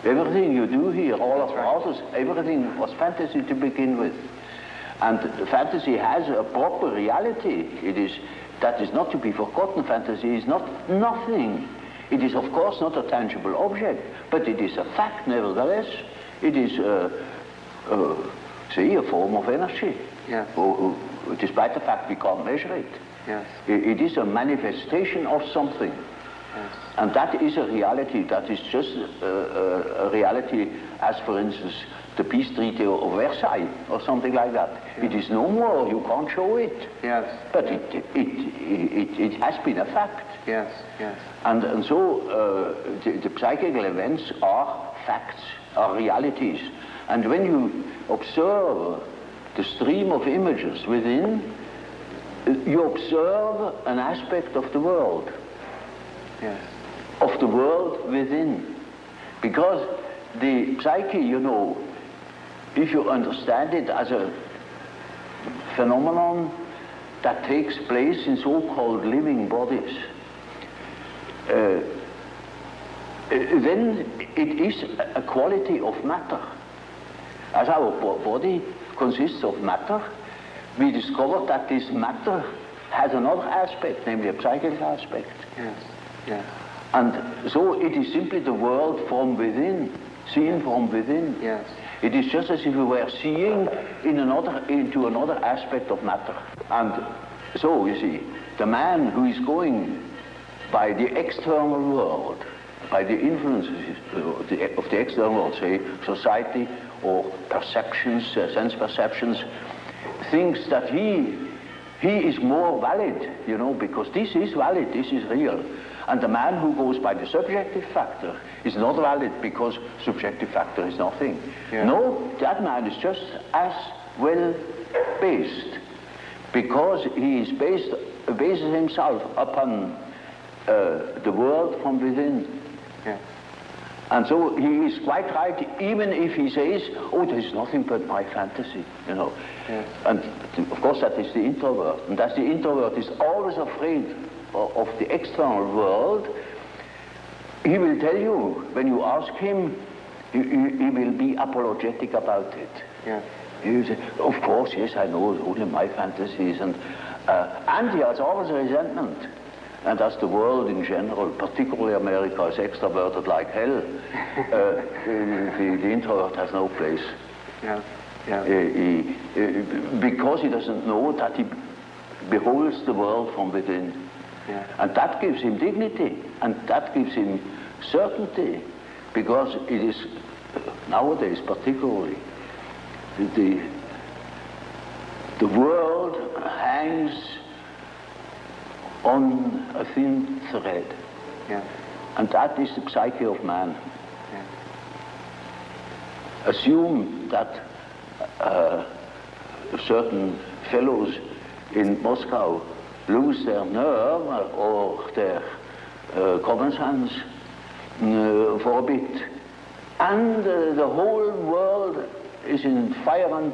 [SPEAKER 3] Everything you do here, all of the houses, everything was fantasy to begin with. And fantasy has a proper reality. That is not to be forgotten. Fantasy is not nothing. It is, of course, not a tangible object, but it is a fact, nevertheless. It is, say, a form of energy.
[SPEAKER 2] Yes.
[SPEAKER 3] Despite the fact we can't measure it.
[SPEAKER 2] Yes.
[SPEAKER 3] It is a manifestation of something.
[SPEAKER 2] Yes.
[SPEAKER 3] And that is a reality. That is just a reality as, for instance, the peace treaty of Versailles or something like that. Yes. It is no more. You can't show it.
[SPEAKER 2] Yes.
[SPEAKER 3] But it has been a fact.
[SPEAKER 2] Yes. Yes.
[SPEAKER 3] And so the psychical events are facts, are realities. And when you observe the stream of images within, you observe an aspect of the world.
[SPEAKER 2] Yes.
[SPEAKER 3] Of the world within. Because the psyche, you know, if you understand it as phenomenon that takes place in so-called living bodies, then it is a quality of matter. As our body consists of matter, we discovered that this matter has another aspect, namely a psychic aspect.
[SPEAKER 2] Yes, yes.
[SPEAKER 3] And so it is simply the world from within, seen from within.
[SPEAKER 2] Yes.
[SPEAKER 3] It is just as if we were seeing into another aspect of matter. And so, you see, the man who is going by the external world, by the influences of the external world, say society or perceptions, sense perceptions, thinks that he is more valid, you know, because this is valid, this is real. And the man who goes by the subjective factor is not valid because subjective factor is nothing. Yeah. No, that man is just as well based, because he is bases himself upon the world from within.
[SPEAKER 2] Yeah.
[SPEAKER 3] And so he is quite right, even if he says, oh, there is nothing but my fantasy, you know. Yeah. And of course that is the introvert. And as the introvert is always afraid of the external world, he will tell you, when you ask him, he will be apologetic about it.
[SPEAKER 2] Yeah.
[SPEAKER 3] He will say, of course, yes, I know, it's only my fantasies. And he has always a resentment. And as the world in general, particularly America, is extroverted like hell, the introvert has no place.
[SPEAKER 2] Yeah. Yeah.
[SPEAKER 3] Because he doesn't know that he beholds the world from within.
[SPEAKER 2] Yeah.
[SPEAKER 3] And that gives him dignity, and that gives him certainty, because it is, nowadays particularly, the world hangs on a thin thread.
[SPEAKER 2] Yeah.
[SPEAKER 3] And that is the psyche of man.
[SPEAKER 2] Yeah.
[SPEAKER 3] Assume that certain fellows in Moscow lose their nerve or their common sense for a bit, and the whole world is in fire and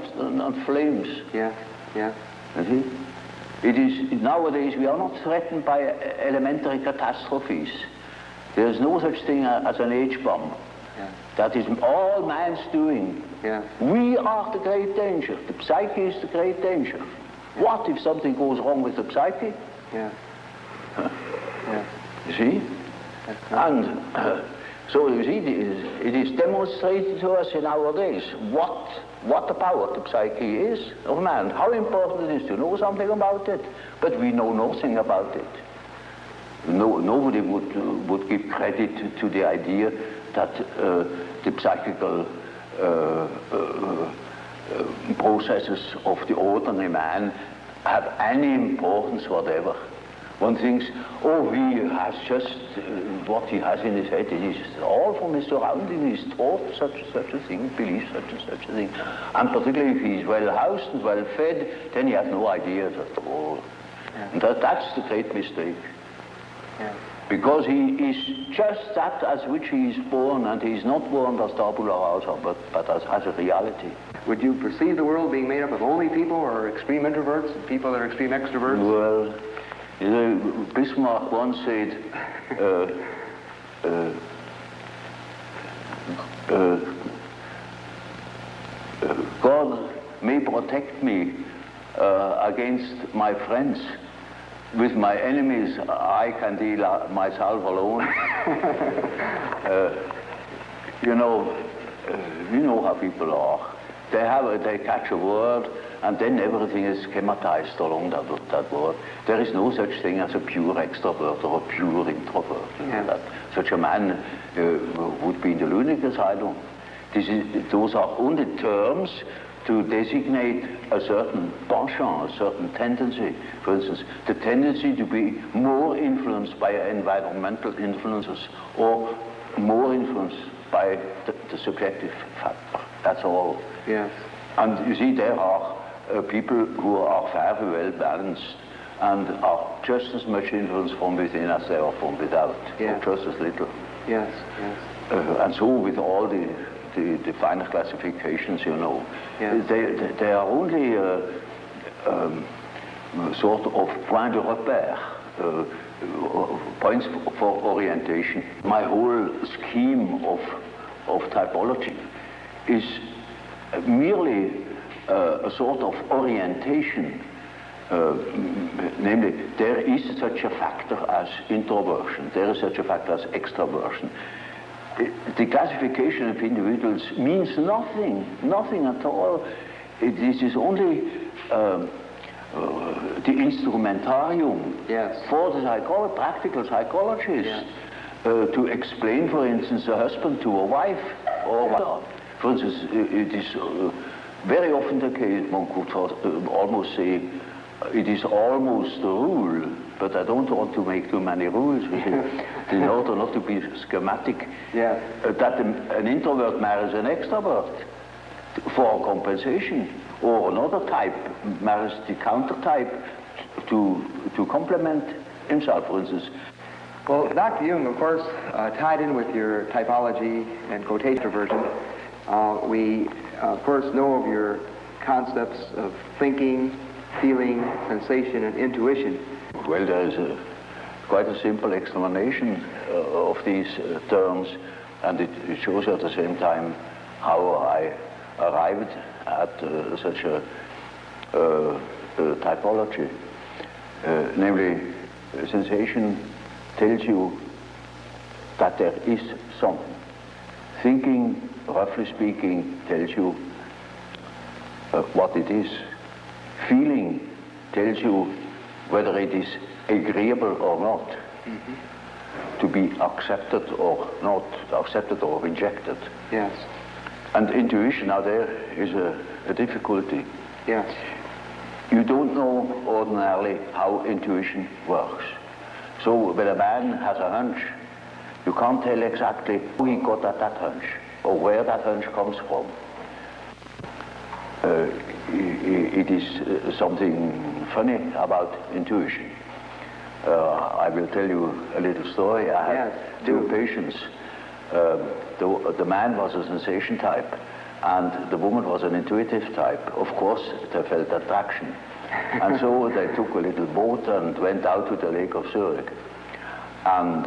[SPEAKER 3] flames.
[SPEAKER 2] Yeah, yeah.
[SPEAKER 3] You see? It is, nowadays we are not threatened by elementary catastrophes. There is no such thing as an H-bomb.
[SPEAKER 2] Yeah.
[SPEAKER 3] That is all man's doing.
[SPEAKER 2] Yeah.
[SPEAKER 3] We are the great danger. The psyche is the great danger. Yeah. What if something goes wrong with the psyche?
[SPEAKER 2] Yeah. Yeah.
[SPEAKER 3] You see? And so you see, it is demonstrated to us in our days what the power of the psyche is of man, how important it is to know something about it, but we know nothing about it. Nobody would give credit to the idea that the psychical processes of the ordinary man have any importance whatever. One thinks, oh, he has just what he has in his head. It is all from his surrounding. He's taught such a thing, believes such a thing. And particularly if he's well housed and well fed, then he has no ideas at all. Yeah. And that's the great mistake. Yeah. Because he is just that as which he is born, and he is not born as tabula rasa, but as a reality.
[SPEAKER 2] Would you perceive the world being made up of only people or extreme introverts and people that are extreme extroverts?
[SPEAKER 3] Well, Bismarck once said, God may protect me against my friends. With my enemies, I can deal myself alone. You know how people are. They catch a word, and then everything is schematized along that word. There is no such thing as a pure extrovert or a pure introvert.
[SPEAKER 2] Yeah.
[SPEAKER 3] That such a man would be in the lunatic asylum. Those are only terms to designate a certain penchant, a certain tendency. For instance, the tendency to be more influenced by environmental influences or more influenced by the subjective factor. That's all.
[SPEAKER 2] Yes.
[SPEAKER 3] And you see, there are people who are very well balanced and are just as much influenced from within as they are from without,
[SPEAKER 2] yeah.
[SPEAKER 3] or just as little.
[SPEAKER 2] Yes, yes.
[SPEAKER 3] And so with all the finer classifications, you know,
[SPEAKER 2] yeah.
[SPEAKER 3] they are only sort of point de repère, points for orientation. My whole scheme of typology is merely a sort of orientation. Namely, there is such a factor as introversion, there is such a factor as extroversion. The classification of individuals means nothing at all. This is only the instrumentarium for the practical psychologist to explain, for instance, a husband to a wife, or for instance, it is very often the case, one could almost say, it is almost a rule, but I don't want to make too many rules in order not to be schematic, that an introvert marries an extrovert for compensation, or another type marries the counter type to complement himself, for instance.
[SPEAKER 2] Well, Dr. Jung, of course, tied in with your typology and quotation version, we, of course, know of your concepts of thinking, feeling, sensation, and intuition.
[SPEAKER 3] Well, there is quite a simple explanation of these terms, and it shows at the same time how I arrived at such a typology. Namely, sensation tells you that there is something. Thinking, roughly speaking, tells you what it is. Feeling tells you whether it is agreeable or not, to be accepted or not, accepted or rejected.
[SPEAKER 2] Yes.
[SPEAKER 3] And intuition, now there is a difficulty.
[SPEAKER 2] Yes.
[SPEAKER 3] You don't know ordinarily how intuition works. So when a man has a hunch, you can't tell exactly who he got at that hunch, or where that hunch comes from. It is something funny about intuition. I will tell you a little story. I had two patients. The man was a sensation type, and the woman was an intuitive type. Of course, they felt attraction. And so they took a little boat and went out to the Lake of Zurich. And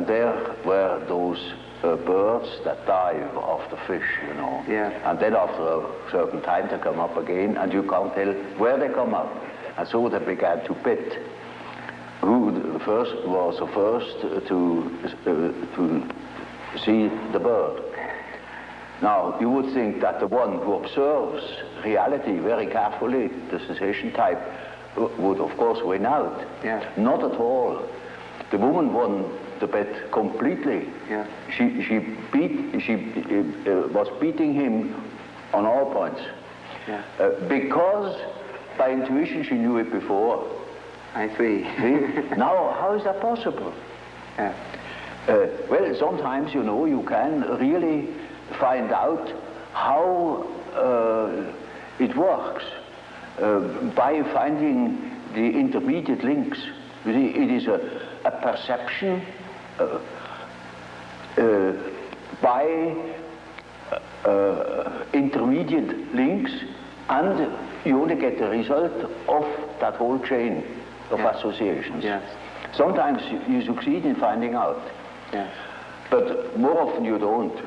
[SPEAKER 3] there were those birds that dive after fish, you know.
[SPEAKER 2] Yeah.
[SPEAKER 3] And then after a certain time they come up again, and you can't tell where they come up. And so they began to bet who was the first to see the bird. Now, you would think that the one who observes reality very carefully, the sensation type, would of course win out.
[SPEAKER 2] Yeah.
[SPEAKER 3] Not at all. The woman won the bet completely.
[SPEAKER 2] Yeah.
[SPEAKER 3] She was beating him on all points.
[SPEAKER 2] Yeah.
[SPEAKER 3] Because by intuition she knew it before.
[SPEAKER 2] I see.
[SPEAKER 3] Now, how is that possible?
[SPEAKER 2] Yeah.
[SPEAKER 3] Well, sometimes, you know, you can really find out how it works by finding the intermediate links. You see, it is a perception by intermediate links, and you only get the result of that whole chain of associations.
[SPEAKER 2] Yes.
[SPEAKER 3] Sometimes you succeed in finding out, but more often you don't.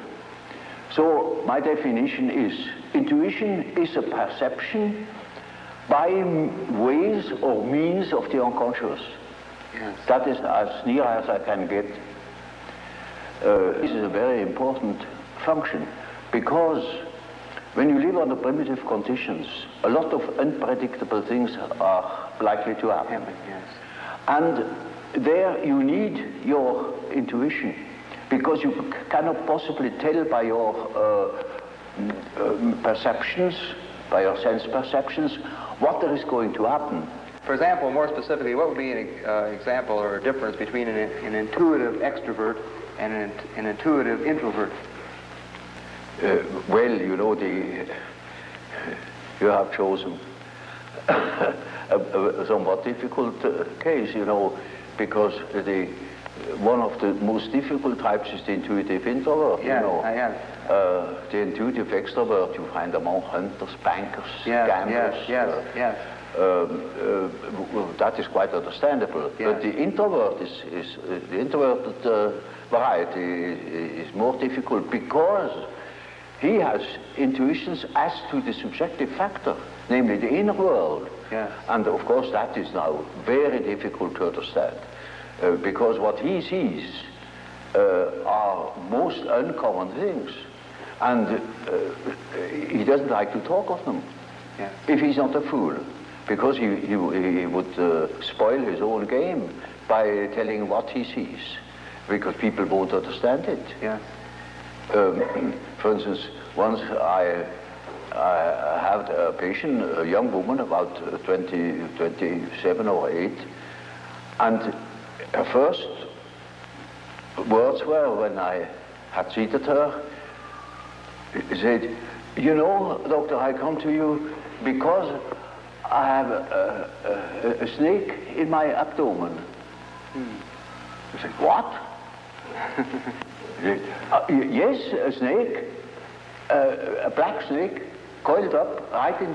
[SPEAKER 3] So my definition is, intuition is a perception by ways or means of the unconscious.
[SPEAKER 2] Yes.
[SPEAKER 3] That is as near as I can get. This is a very important function, because when you live under primitive conditions, a lot of unpredictable things are likely to happen.
[SPEAKER 2] Yes.
[SPEAKER 3] And there you need your intuition, because you cannot possibly tell by your perceptions, by your sense perceptions, what there is going to happen.
[SPEAKER 2] For example, more specifically, what would be an example or a difference between an intuitive extrovert and an intuitive introvert?
[SPEAKER 3] Well, you know, you have chosen a somewhat difficult case, you know, because one of the most difficult types is the intuitive introvert.
[SPEAKER 2] Yes,
[SPEAKER 3] you know.
[SPEAKER 2] I have.
[SPEAKER 3] The intuitive extrovert, you find among hunters, bankers, gamblers.
[SPEAKER 2] Yes.
[SPEAKER 3] well, that is quite understandable.
[SPEAKER 2] Yeah.
[SPEAKER 3] But the introvert the introverted variety is more difficult because he has intuitions as to the subjective factor, namely the inner world.
[SPEAKER 2] Yes.
[SPEAKER 3] And of course that is now very difficult to understand because what he sees are most uncommon things, and he doesn't like to talk of them.
[SPEAKER 2] Yeah.
[SPEAKER 3] If he's not a fool, because he would spoil his own game by telling what he sees, because people won't understand it.
[SPEAKER 2] Yeah.
[SPEAKER 3] For instance, once I had a patient, a young woman, about 27 or 8, and her first words were, when I had seated her, she said, "You know, doctor, I come to you because I have a snake in my abdomen." I said, "What?" Yes, a snake, a black snake, coiled up right in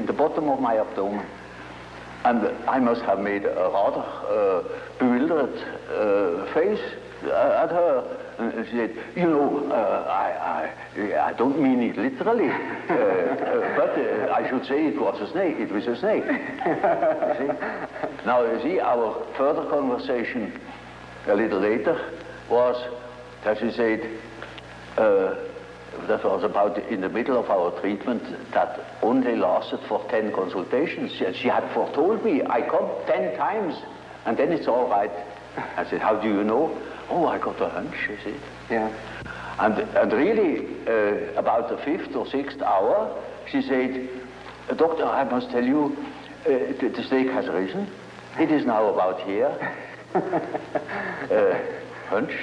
[SPEAKER 3] the bottom of my abdomen. And I must have made a rather bewildered face at her. And she said, "You know, I don't mean it literally, but I should say it was a snake. It was a snake." You see? Now, you see, our further conversation a little later was that she said, that was about in the middle of our treatment that only lasted for 10 consultations. She had foretold me, "I come 10 times, and then it's all right." I said, "How do you know?" "Oh, I got a hunch," she said.
[SPEAKER 2] Yeah.
[SPEAKER 3] And really, about the 5th or 6th hour, she said, "Doctor, I must tell you, the snake has risen. It is now about here." Hunch.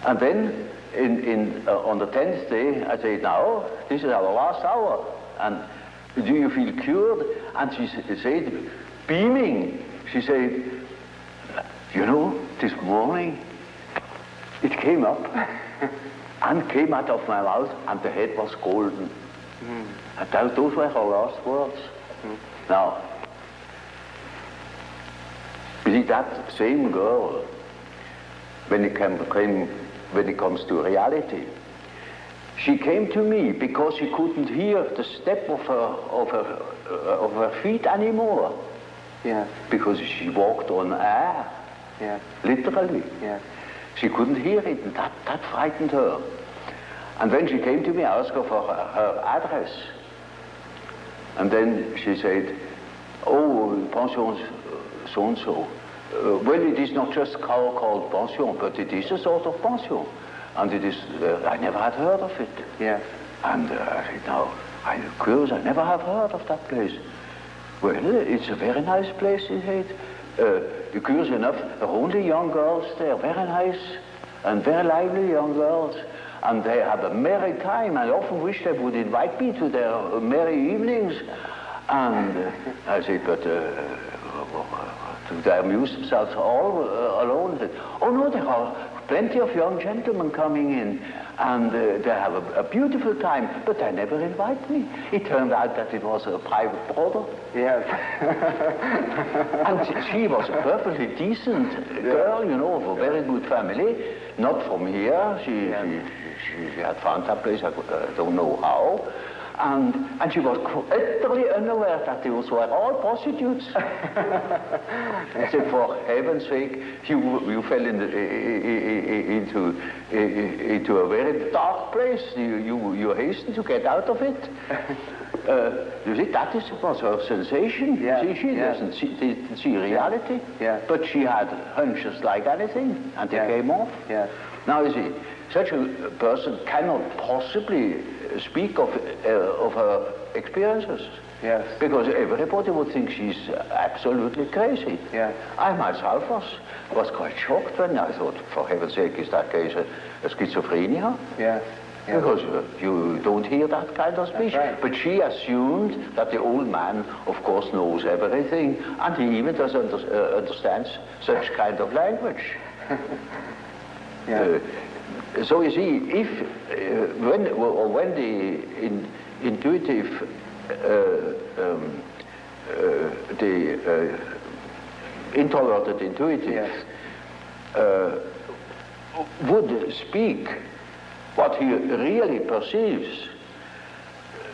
[SPEAKER 3] And then on the 10th day, I said, "Now, this is our last hour, and do you feel cured?" And she said, beaming, she said, "You know, this morning, it came up and came out of my mouth, and the head was golden." And those were her last words. Now, you see, that same girl, when it comes to reality, she came to me because she couldn't hear the step of her feet anymore.
[SPEAKER 2] Yeah.
[SPEAKER 3] Because she walked on air.
[SPEAKER 2] Yeah.
[SPEAKER 3] Literally.
[SPEAKER 2] Yeah.
[SPEAKER 3] She couldn't hear it, and that frightened her. And when she came to me, I asked her for her address. And then she said, "Oh, pension so-and-so. Well, it is not just called pension, but it is a sort of pension. And it is, I never had heard of it."
[SPEAKER 2] Yeah.
[SPEAKER 3] And I said, "No, I'm curious, I never have heard of that place." "Well, it's a very nice place," he said. Curious enough, there are only young girls there, very nice and very lively young girls. And they have a merry time. I often wish they would invite me to their merry evenings. And I said, "But do they amuse themselves all alone?" He said, "Oh no, there are plenty of young gentlemen coming in, and they have a beautiful time, but they never invite me." It turned out that it was a private brother.
[SPEAKER 2] Yes.
[SPEAKER 3] And she was a perfectly decent girl, you know, of a very good family, not from here. She had found that place, I don't know how. And she was utterly unaware that those were all prostitutes. I said, "For heaven's sake, you fell into a very dark place. You hastened to get out of it." You see, that was her sensation.
[SPEAKER 2] Yeah.
[SPEAKER 3] See, she didn't see reality,
[SPEAKER 2] Yeah.
[SPEAKER 3] but she had hunches like anything, and they came off.
[SPEAKER 2] Yeah.
[SPEAKER 3] Now, you see, such a person cannot possibly speak of her experiences.
[SPEAKER 2] Yes.
[SPEAKER 3] Because everybody would think she's absolutely crazy.
[SPEAKER 2] Yeah.
[SPEAKER 3] I myself was quite shocked when I thought, for heaven's sake, is that case a schizophrenia?
[SPEAKER 2] Yes. Yeah.
[SPEAKER 3] Because you don't hear that kind of speech.
[SPEAKER 2] That's right.
[SPEAKER 3] But she assumed that the old man, of course, knows everything, and he even understands such kind of language.
[SPEAKER 2] Yeah.
[SPEAKER 3] So you see, if when the intuitive the introverted intuitive would speak what he really perceives,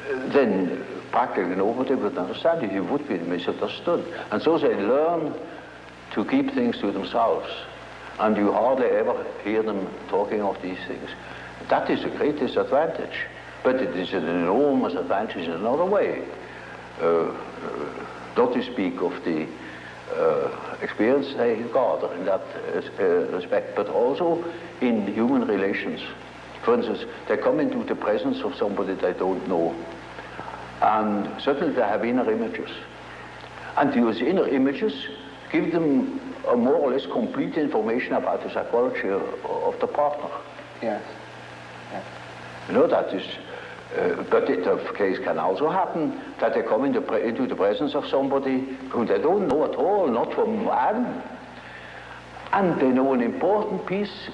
[SPEAKER 3] then practically nobody would understand it. He would be misunderstood. And so they learn to keep things to themselves. And you hardly ever hear them talking of these things. That is a great disadvantage. But it is an enormous advantage in another way. Not to speak of the experience they gather in that respect, but also in human relations. For instance, they come into the presence of somebody they don't know, and certainly they have inner images. And those inner images give them a more or less complete information about the psychology of the partner.
[SPEAKER 2] Yes. Yes.
[SPEAKER 3] You know, that is, but the case can also happen that they come into the presence of somebody who they don't know at all, not from Adam, and they know an important piece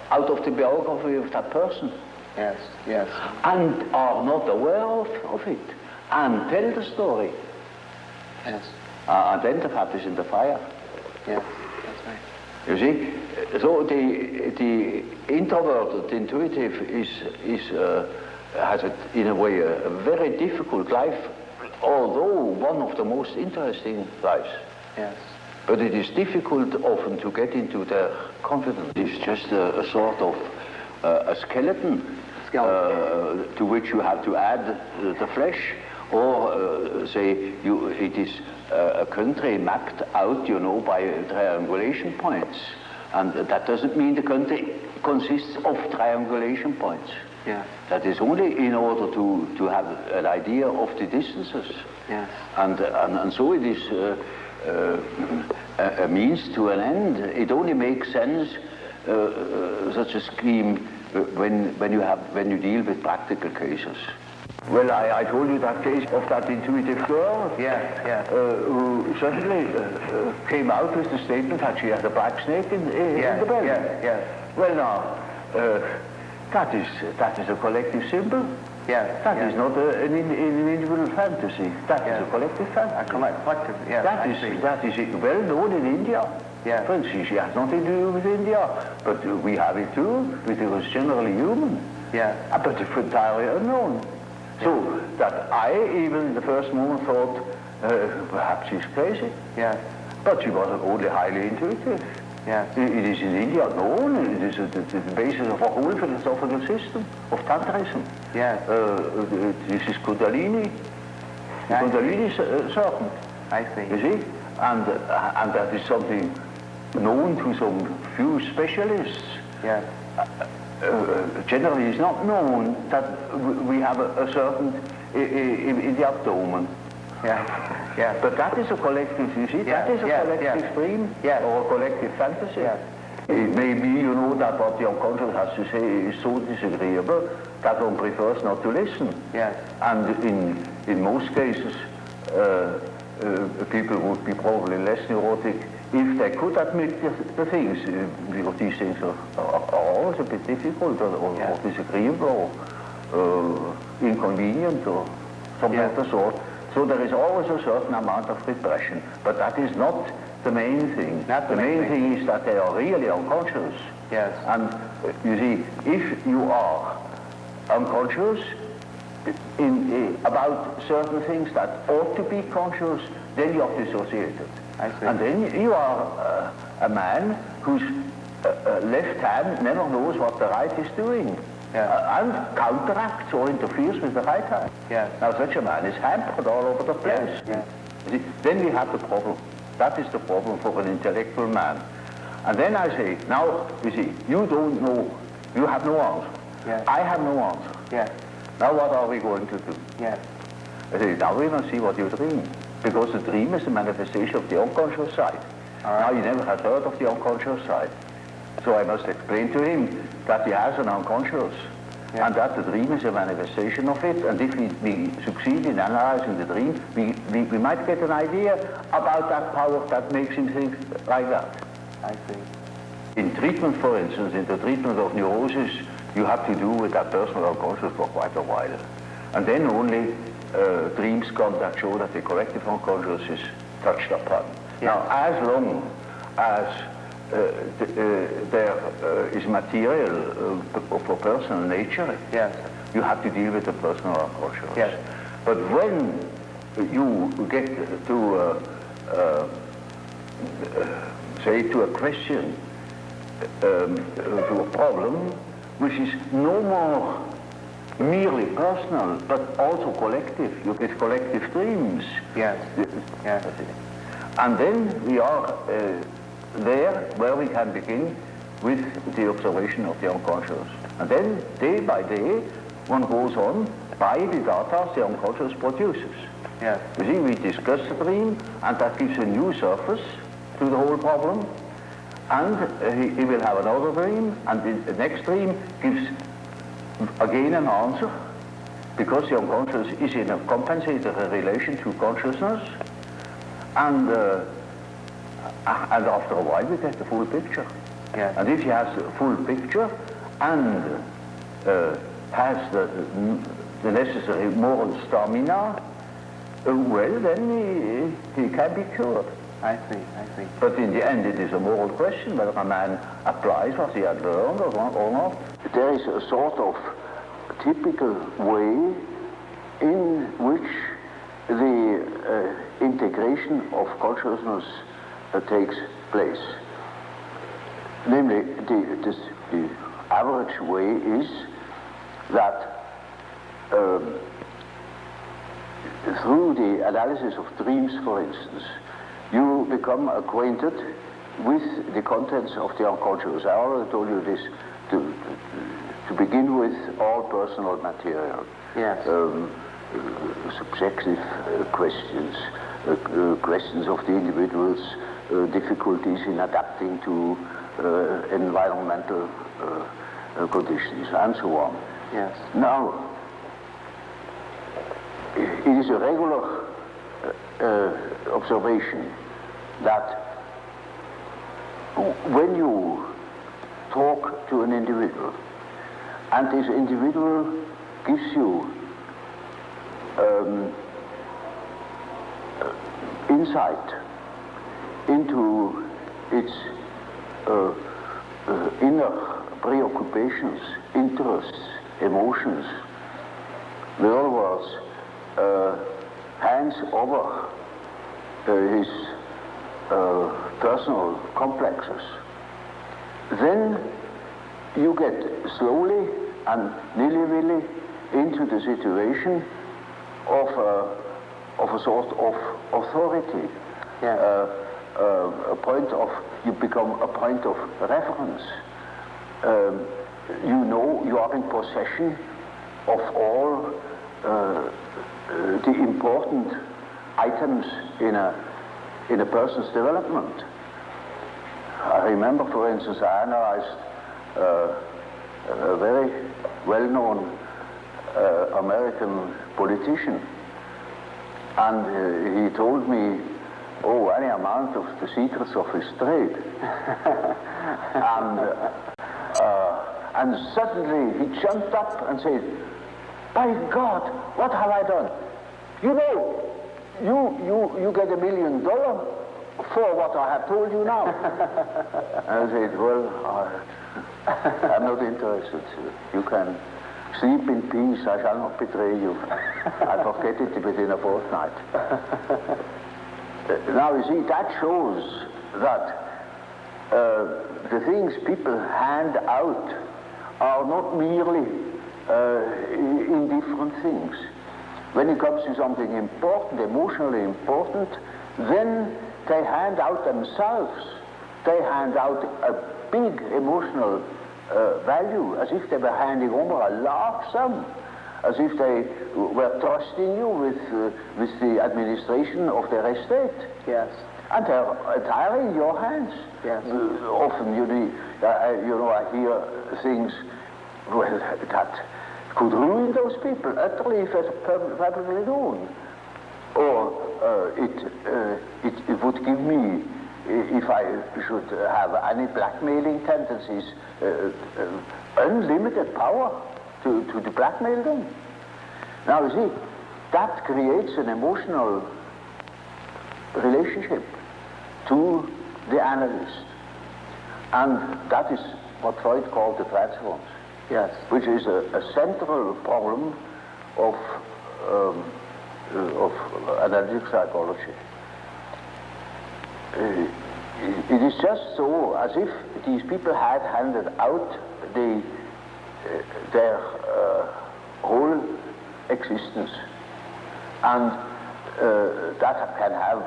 [SPEAKER 3] out of the biography of that person.
[SPEAKER 2] Yes, yes.
[SPEAKER 3] And are not aware of it, and tell the story.
[SPEAKER 2] Yes.
[SPEAKER 3] And then the fat is in the fire.
[SPEAKER 2] Yes, that's right.
[SPEAKER 3] You see, so the introverted intuitive has in a way a very difficult life, although one of the most interesting lives.
[SPEAKER 2] Yes.
[SPEAKER 3] But it is difficult often to get into their confidence. It's just a sort of a skeleton to which you have to add the flesh, or say it is a country mapped out, you know, by triangulation points. And that doesn't mean the country consists of triangulation points.
[SPEAKER 2] Yeah.
[SPEAKER 3] That is only in order to have an idea of the distances.
[SPEAKER 2] Yes.
[SPEAKER 3] And so it is a means to an end. It only makes sense, such a scheme, when you deal with practical cases. Well, I told you that case of that intuitive girl, who certainly came out with the statement that she had a black snake in the bed.
[SPEAKER 2] Yes.
[SPEAKER 3] Well, now, that is a collective symbol.
[SPEAKER 2] Yes.
[SPEAKER 3] That is not an individual fantasy. That is a collective fantasy.
[SPEAKER 2] Collective, yes.
[SPEAKER 3] That is well known in India.
[SPEAKER 2] Yeah.
[SPEAKER 3] For instance, she has nothing to do with India, but we have it too, because it was generally human.
[SPEAKER 2] Yeah.
[SPEAKER 3] But it's entirely unknown. So that I even in the first moment thought, perhaps she's crazy.
[SPEAKER 2] Yeah.
[SPEAKER 3] But she was only highly intuitive.
[SPEAKER 2] Yeah.
[SPEAKER 3] It is in India known. It is the basis of a whole philosophical system of Tantrism.
[SPEAKER 2] Yeah.
[SPEAKER 3] This is Kundalini. Kundalini serpent.
[SPEAKER 2] I see.
[SPEAKER 3] You see? And that is something known to some few specialists.
[SPEAKER 2] Yeah.
[SPEAKER 3] Generally, it's not known that we have a serpent in the abdomen.
[SPEAKER 2] Yeah. Yeah.
[SPEAKER 3] But that is a collective, you see, that is a collective dream or a collective fantasy.
[SPEAKER 2] Yeah.
[SPEAKER 3] It may be, you know, that what the unconscious has to say is so disagreeable that one prefers not to listen.
[SPEAKER 2] Yeah.
[SPEAKER 3] And in most cases, people would be probably less neurotic if they could admit the things, because these things are always a bit difficult or disagreeable or inconvenient or something of the sort. So there is always a certain amount of repression, but that is not the main thing. The main thing is that they are really unconscious.
[SPEAKER 2] Yes.
[SPEAKER 3] And you see, if you are unconscious about certain things that ought to be conscious, then you are dissociated.
[SPEAKER 2] I see.
[SPEAKER 3] And then you are a man whose left hand never knows what the right is doing. And counteracts or interferes with the right hand. Now such a man is hampered all over the place. See, then we have the problem. That is the problem for an intellectual man. And then I say, now, you see, you don't know, you have no answer. I have no answer. Now what are we going to do? I say, now we must see what you dream. Because the dream is a manifestation of the unconscious side. Now he never has heard of the unconscious side. So I must explain to him that he has an unconscious, and that the dream is a manifestation of it. And if we succeed in analyzing the dream, we might get an idea about that power that makes him think like that.
[SPEAKER 2] I see.
[SPEAKER 3] In treatment, for instance, in the treatment of neurosis, you have to do with that personal unconscious for quite a while. And then only dreams come that show that the collective unconscious is touched upon.
[SPEAKER 2] Yeah.
[SPEAKER 3] Now, as long as there is material for personal nature,
[SPEAKER 2] Yes.
[SPEAKER 3] you have to deal with the personal unconscious.
[SPEAKER 2] Yes.
[SPEAKER 3] But when you get to, say, to a question, to a problem, which is no more merely personal, but also collective. You get collective dreams.
[SPEAKER 2] Yes. Yes.
[SPEAKER 3] And then we are there where we can begin with the observation of the unconscious. And then, day by day, one goes on by the data the unconscious produces.
[SPEAKER 2] Yes.
[SPEAKER 3] You see, we discuss the dream, and that gives a new surface to the whole problem. And he will have another dream, and the next dream gives again an answer, because the unconscious is in a compensated relation to consciousness, and after a while we get the full picture.
[SPEAKER 2] Yes.
[SPEAKER 3] And if he has the full picture and has the necessary moral stamina, well, then he can be cured.
[SPEAKER 2] I see, I see.
[SPEAKER 3] But in the end, it is a moral question whether a man applies what he had learned or not. There is a sort of typical way in which the integration of consciousness takes place. Namely, the average way is that through the analysis of dreams, for instance, you become acquainted with the contents of the unconscious. I already told you this to begin with, all personal material.
[SPEAKER 2] Yes.
[SPEAKER 3] Subjective questions, questions of the individual's difficulties in adapting to environmental conditions, and so on.
[SPEAKER 2] Yes.
[SPEAKER 3] Now, it is a regular observation that when you talk to an individual, and this individual gives you insight into its inner preoccupations, interests, emotions, in other words, hands over his personal complexes, then you get slowly and nilly-willy into the situation of a sort of authority.
[SPEAKER 2] Yeah.
[SPEAKER 3] You become a point of reference. You know you are in possession of all the important items in a person's development. I remember, for instance, I analyzed a very well-known American politician, and he told me, any amount of the secrets of his trade. And suddenly he jumped up and said, "By God, what have I done? You know, you get $1 million for what I have told you now." I said, "Well, I'm not interested. You can sleep in peace. I shall not betray you. I'll forget it within a fortnight." Now, you see, that shows that the things people hand out are not merely indifferent things. When it comes to something important, emotionally important, then they hand out themselves. They hand out a big emotional value, as if they were handing over a large sum, as if they were trusting you with the administration of their estate.
[SPEAKER 2] Yes.
[SPEAKER 3] And they're entirely in your hands.
[SPEAKER 2] Yes.
[SPEAKER 3] Often, I hear things, well, that could ruin those people utterly if it's perfectly known. Or it would give me, if I should have any blackmailing tendencies, unlimited power to blackmail them. Now, you see, that creates an emotional relationship to the analyst. And that is what Freud called the transference.
[SPEAKER 2] Yes.
[SPEAKER 3] Which is a central problem of analytic psychology. It is just so as if these people had handed out their whole existence, and that can have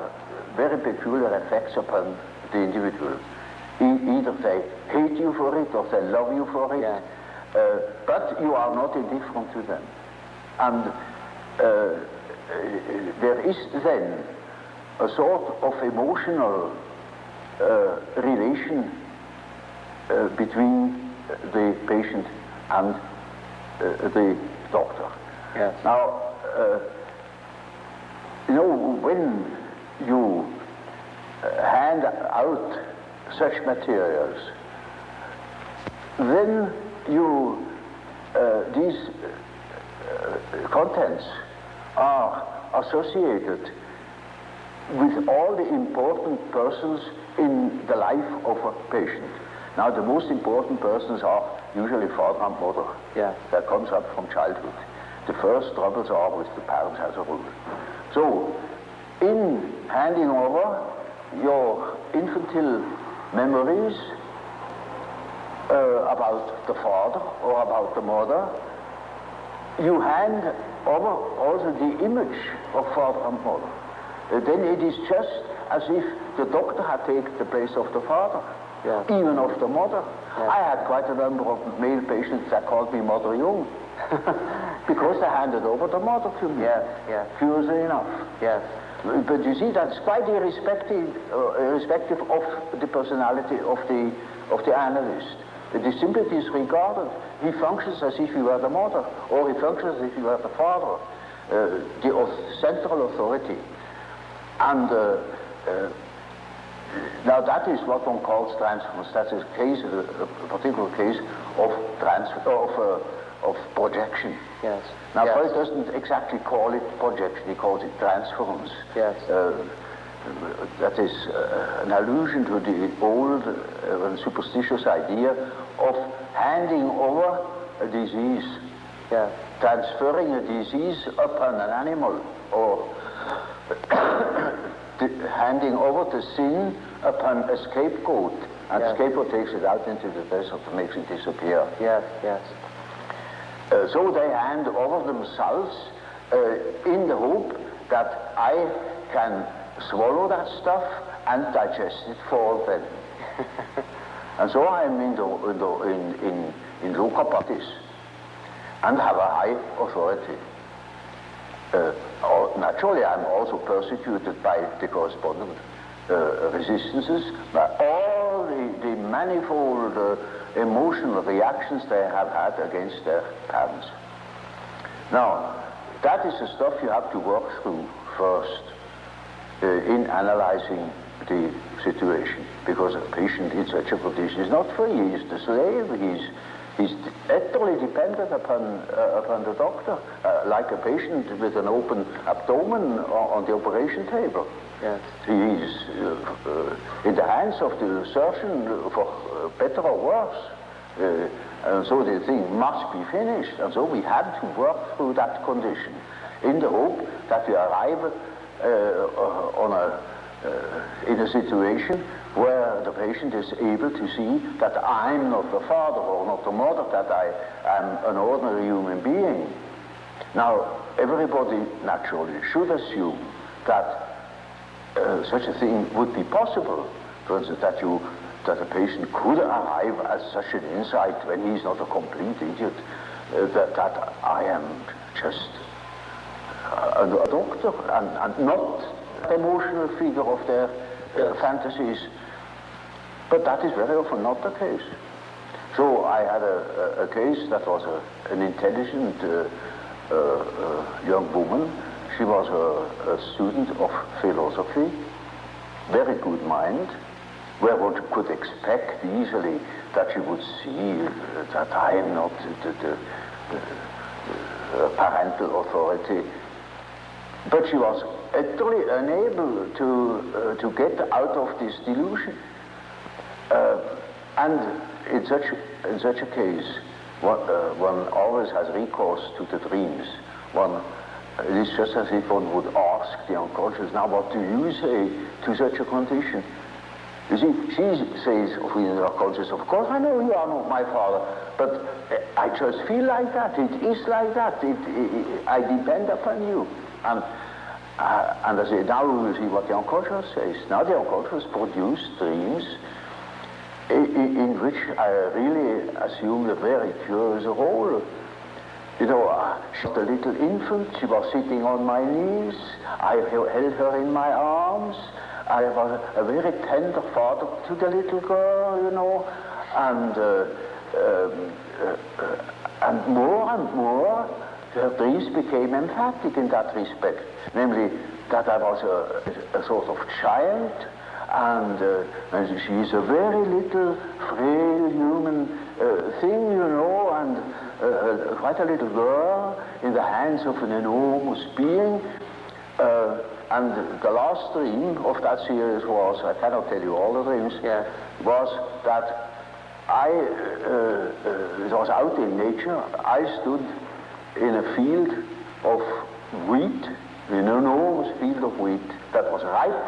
[SPEAKER 3] very peculiar effects upon the individual. Either they hate you for it or they love you for it,
[SPEAKER 2] yeah.
[SPEAKER 3] But you are not indifferent to them. And there is then a sort of emotional relation between the patient and the doctor.
[SPEAKER 2] Yes.
[SPEAKER 3] Now, you know, when you hand out such materials, then you these contents are associated with all the important persons in the life of a patient. Now, the most important persons are usually father and mother.
[SPEAKER 2] Yeah.
[SPEAKER 3] That comes up from childhood. The first troubles are with the parents as a rule. So, in handing over your infantile memories about the father or about the mother, you hand over also the image of father and mother. Then it is just as if the doctor had taken the place of the father,
[SPEAKER 2] yeah.
[SPEAKER 3] even of the mother.
[SPEAKER 2] Yeah.
[SPEAKER 3] I had quite a number of male patients that called me Mother Jung because they handed over the mother to me.
[SPEAKER 2] Yes, yes.
[SPEAKER 3] Curiously enough.
[SPEAKER 2] Yes.
[SPEAKER 3] But you see, that's quite irrespective of the personality of the analyst. It is simply disregarded. He functions as if he were the mother, or he functions as if he were the father, the central authority. And now that is what one calls transference. That's a case, a particular case of of projection.
[SPEAKER 2] Yes.
[SPEAKER 3] Now,
[SPEAKER 2] yes.
[SPEAKER 3] Freud doesn't exactly call it projection, he calls it transference.
[SPEAKER 2] Yes.
[SPEAKER 3] That is an allusion to the old and superstitious idea of handing over a disease,
[SPEAKER 2] Yeah.
[SPEAKER 3] transferring a disease upon an animal, or handing over the sin upon a scapegoat, and
[SPEAKER 2] Yeah.
[SPEAKER 3] scapegoat takes it out into the desert and makes it disappear.
[SPEAKER 2] Yes, yes.
[SPEAKER 3] So they hand over themselves in the hope that I can swallow that stuff and digest it for them. And so I am in loca patis and have a high authority. Naturally, I'm also persecuted by the correspondent resistances, by all the manifold emotional reactions they have had against their parents. Now, that is the stuff you have to work through first in analyzing the situation, because a patient in such a condition is not free. He is the slave. He's utterly dependent upon the doctor, like a patient with an open abdomen on the operation table.
[SPEAKER 2] Yes.
[SPEAKER 3] He is in the hands of the surgeon for better or worse. And so the thing must be finished. And so we had to work through that condition in the hope that we arrive in a situation where the patient is able to see that I'm not the father or not the mother, that I am an ordinary human being. Now, everybody naturally should assume that such a thing would be possible. For instance, that a patient could arrive at such an insight when he's not a complete idiot, that I am just a doctor and not the emotional figure of their fantasies. But that is very often not the case. So I had a case that was an intelligent young woman. She was a student of philosophy, very good mind, where one could expect easily that she would see that I am not the parental authority. But she was utterly unable to get out of this delusion. And in such a case, one always has recourse to the dreams. It is just as if one would ask the unconscious, now what do you say to such a condition? You see, she says of the unconscious, of course I know you are not my father, but I just feel like that, it is like that, I depend upon you. And I say, now we will see what the unconscious says. Now the unconscious produces dreams in which I really assumed a very curious role. You know, she was a little infant, she was sitting on my knees, I held her in my arms, I was a very tender father to the little girl, you know, and more, her dreams became emphatic in that respect, namely that I was a sort of child, and she is a very little, frail human thing, you know, and quite a little girl in the hands of an enormous being. And the last dream of that series was, I cannot tell you all the dreams, was that it was out in nature. I stood in a field of wheat, an enormous field of wheat that was ripe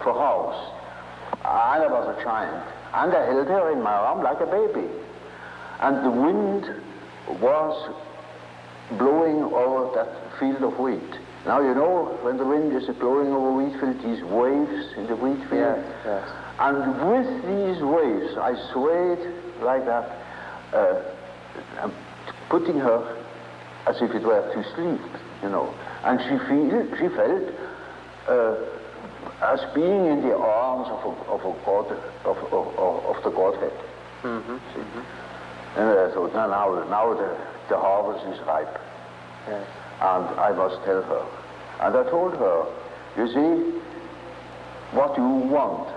[SPEAKER 3] for harvest. And I was a child. And I held her in my arm like a baby. And the wind was blowing over that field of wheat. Now, you know, when the wind is blowing over wheat field, these waves in the wheat field. Yes. And with these waves, I swayed like that, putting her as if it were to sleep, you know. And she felt as being in the arms of the Godhead. Mm-hmm. And I thought, now the harvest is ripe. Yes. And I must tell her. And I told her, you see, what you want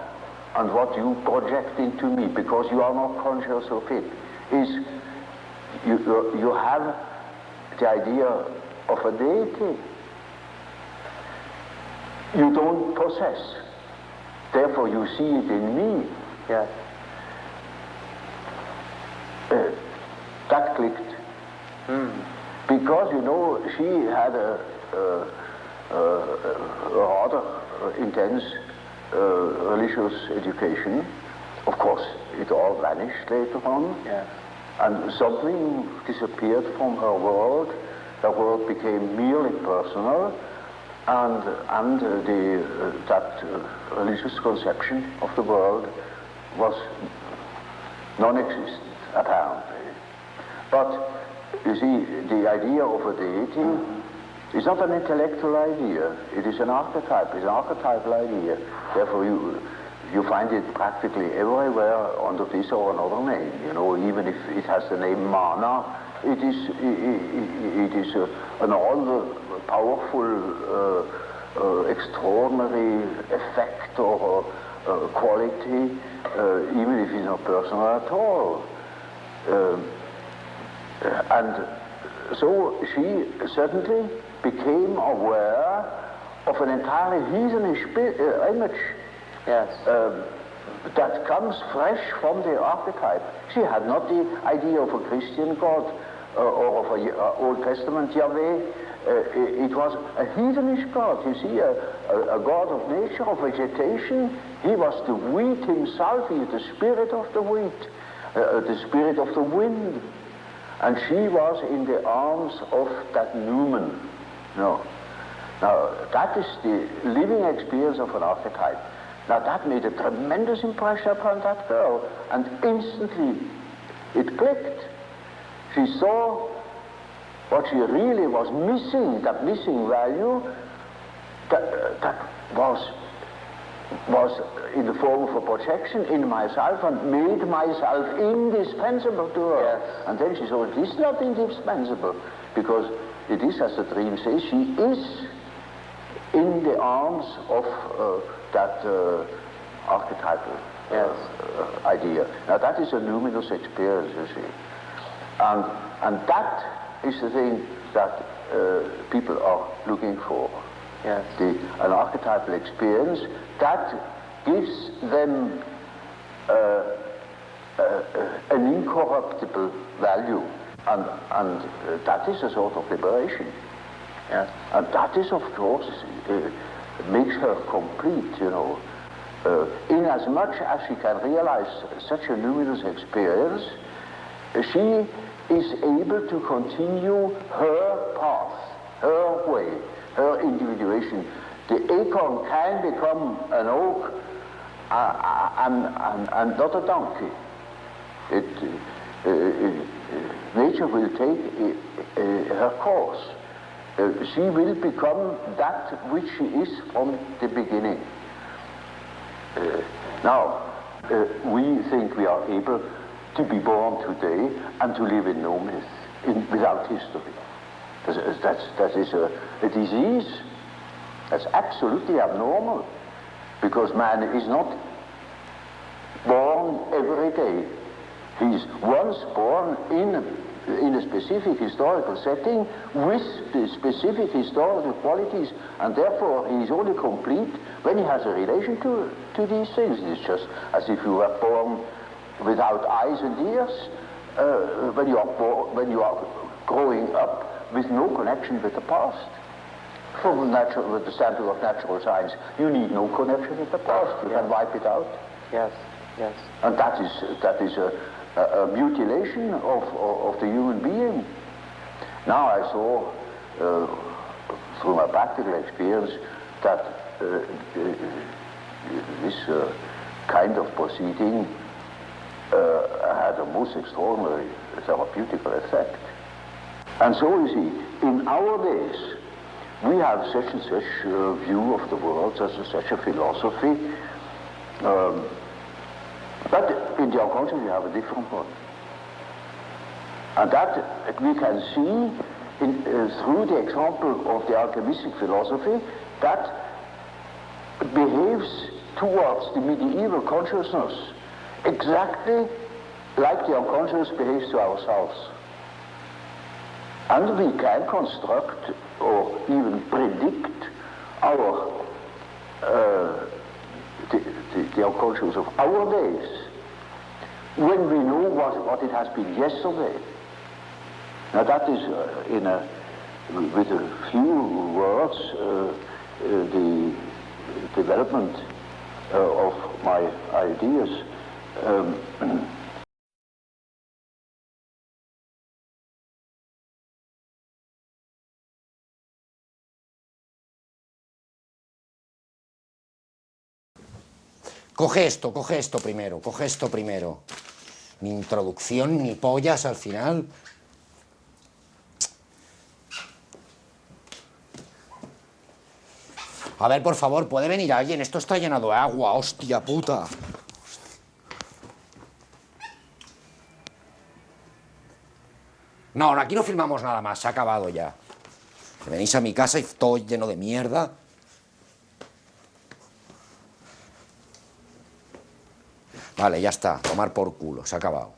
[SPEAKER 3] and what you project into me, because you are not conscious of it, is you have the idea of a deity. You don't possess. Therefore you see it in me. Yes. That clicked. Because, you know, she had a rather intense religious education. Of course, it all vanished later on. Yeah. And something disappeared from her world. Her world became merely personal, and that religious conception of the world was non-existent, apparently. But you see, the idea of a deity is not an intellectual idea. It is an archetype. It's an archetypal idea. Therefore, you find it practically everywhere under this or another name. You know, even if it has the name Mana, it is an all-powerful, extraordinary effect or quality, even if it's not personal at all. And so she suddenly became aware of an entirely heathenish image. Yes. That comes fresh from the archetype. She had not the idea of a Christian God or of an Old Testament Yahweh. It was a heathenish God, you see, a God of nature, of vegetation. He was the wheat himself. He is the spirit of the wheat, the spirit of the wind. And she was in the arms of that Newman. No. Now, that is the living experience of an archetype. Now, that made a tremendous impression upon that girl, and instantly it clicked. She saw what she really was missing, that missing value, that was in the form of a projection in myself and made myself indispensable to her. Yes. And then she saw it is not indispensable, because it is, as the dream says, she is in the arms of that archetypal idea. Now that is a luminous experience, you see. And that is the thing that people are looking for.
[SPEAKER 2] Yes.
[SPEAKER 3] An archetypal experience that gives them an incorruptible value, and that is a sort of liberation.
[SPEAKER 2] Yes.
[SPEAKER 3] And that is, of course, makes her complete, you know. In as much as she can realize such a luminous experience, she is able to continue her path, her way, her individuation. The acorn can become an oak and not a donkey. Nature will take her course. She will become that which she is from the beginning. Now, we think we are able to be born today and to live in no myth, without history. That is a disease. That's absolutely abnormal, because man is not born every day. He's once born in a specific historical setting with the specific historical qualities, and therefore he is only complete when he has a relation to these things. It's just as if you were born without eyes and ears, when you are growing up with no connection with the past. From the standpoint of natural science, you need no connection with the past. You can wipe it out.
[SPEAKER 2] Yes, yes.
[SPEAKER 3] And that is a mutilation of the human being. Now I saw, through my practical experience, that this kind of proceeding had a most extraordinary therapeutical effect. And so you see, in our days, we have such and such view of the world, such a philosophy, but in the unconscious you have a different one. And that we can see through the example of the alchemistic philosophy that behaves towards the medieval consciousness exactly like the unconscious behaves to ourselves. And we can construct or even predict our the unconscious of our days when we know what it has been yesterday. Now that is, with a few words, the development of my ideas.
[SPEAKER 1] Coge esto primero. Ni introducción, ni pollas al final. A ver, por favor, ¿puede venir alguien? Esto está lleno de agua, hostia puta. No, aquí no filmamos nada más, se ha acabado ya. Venís a mi casa y todo lleno de mierda. Vale, ya está, tomar por culo, se ha acabado.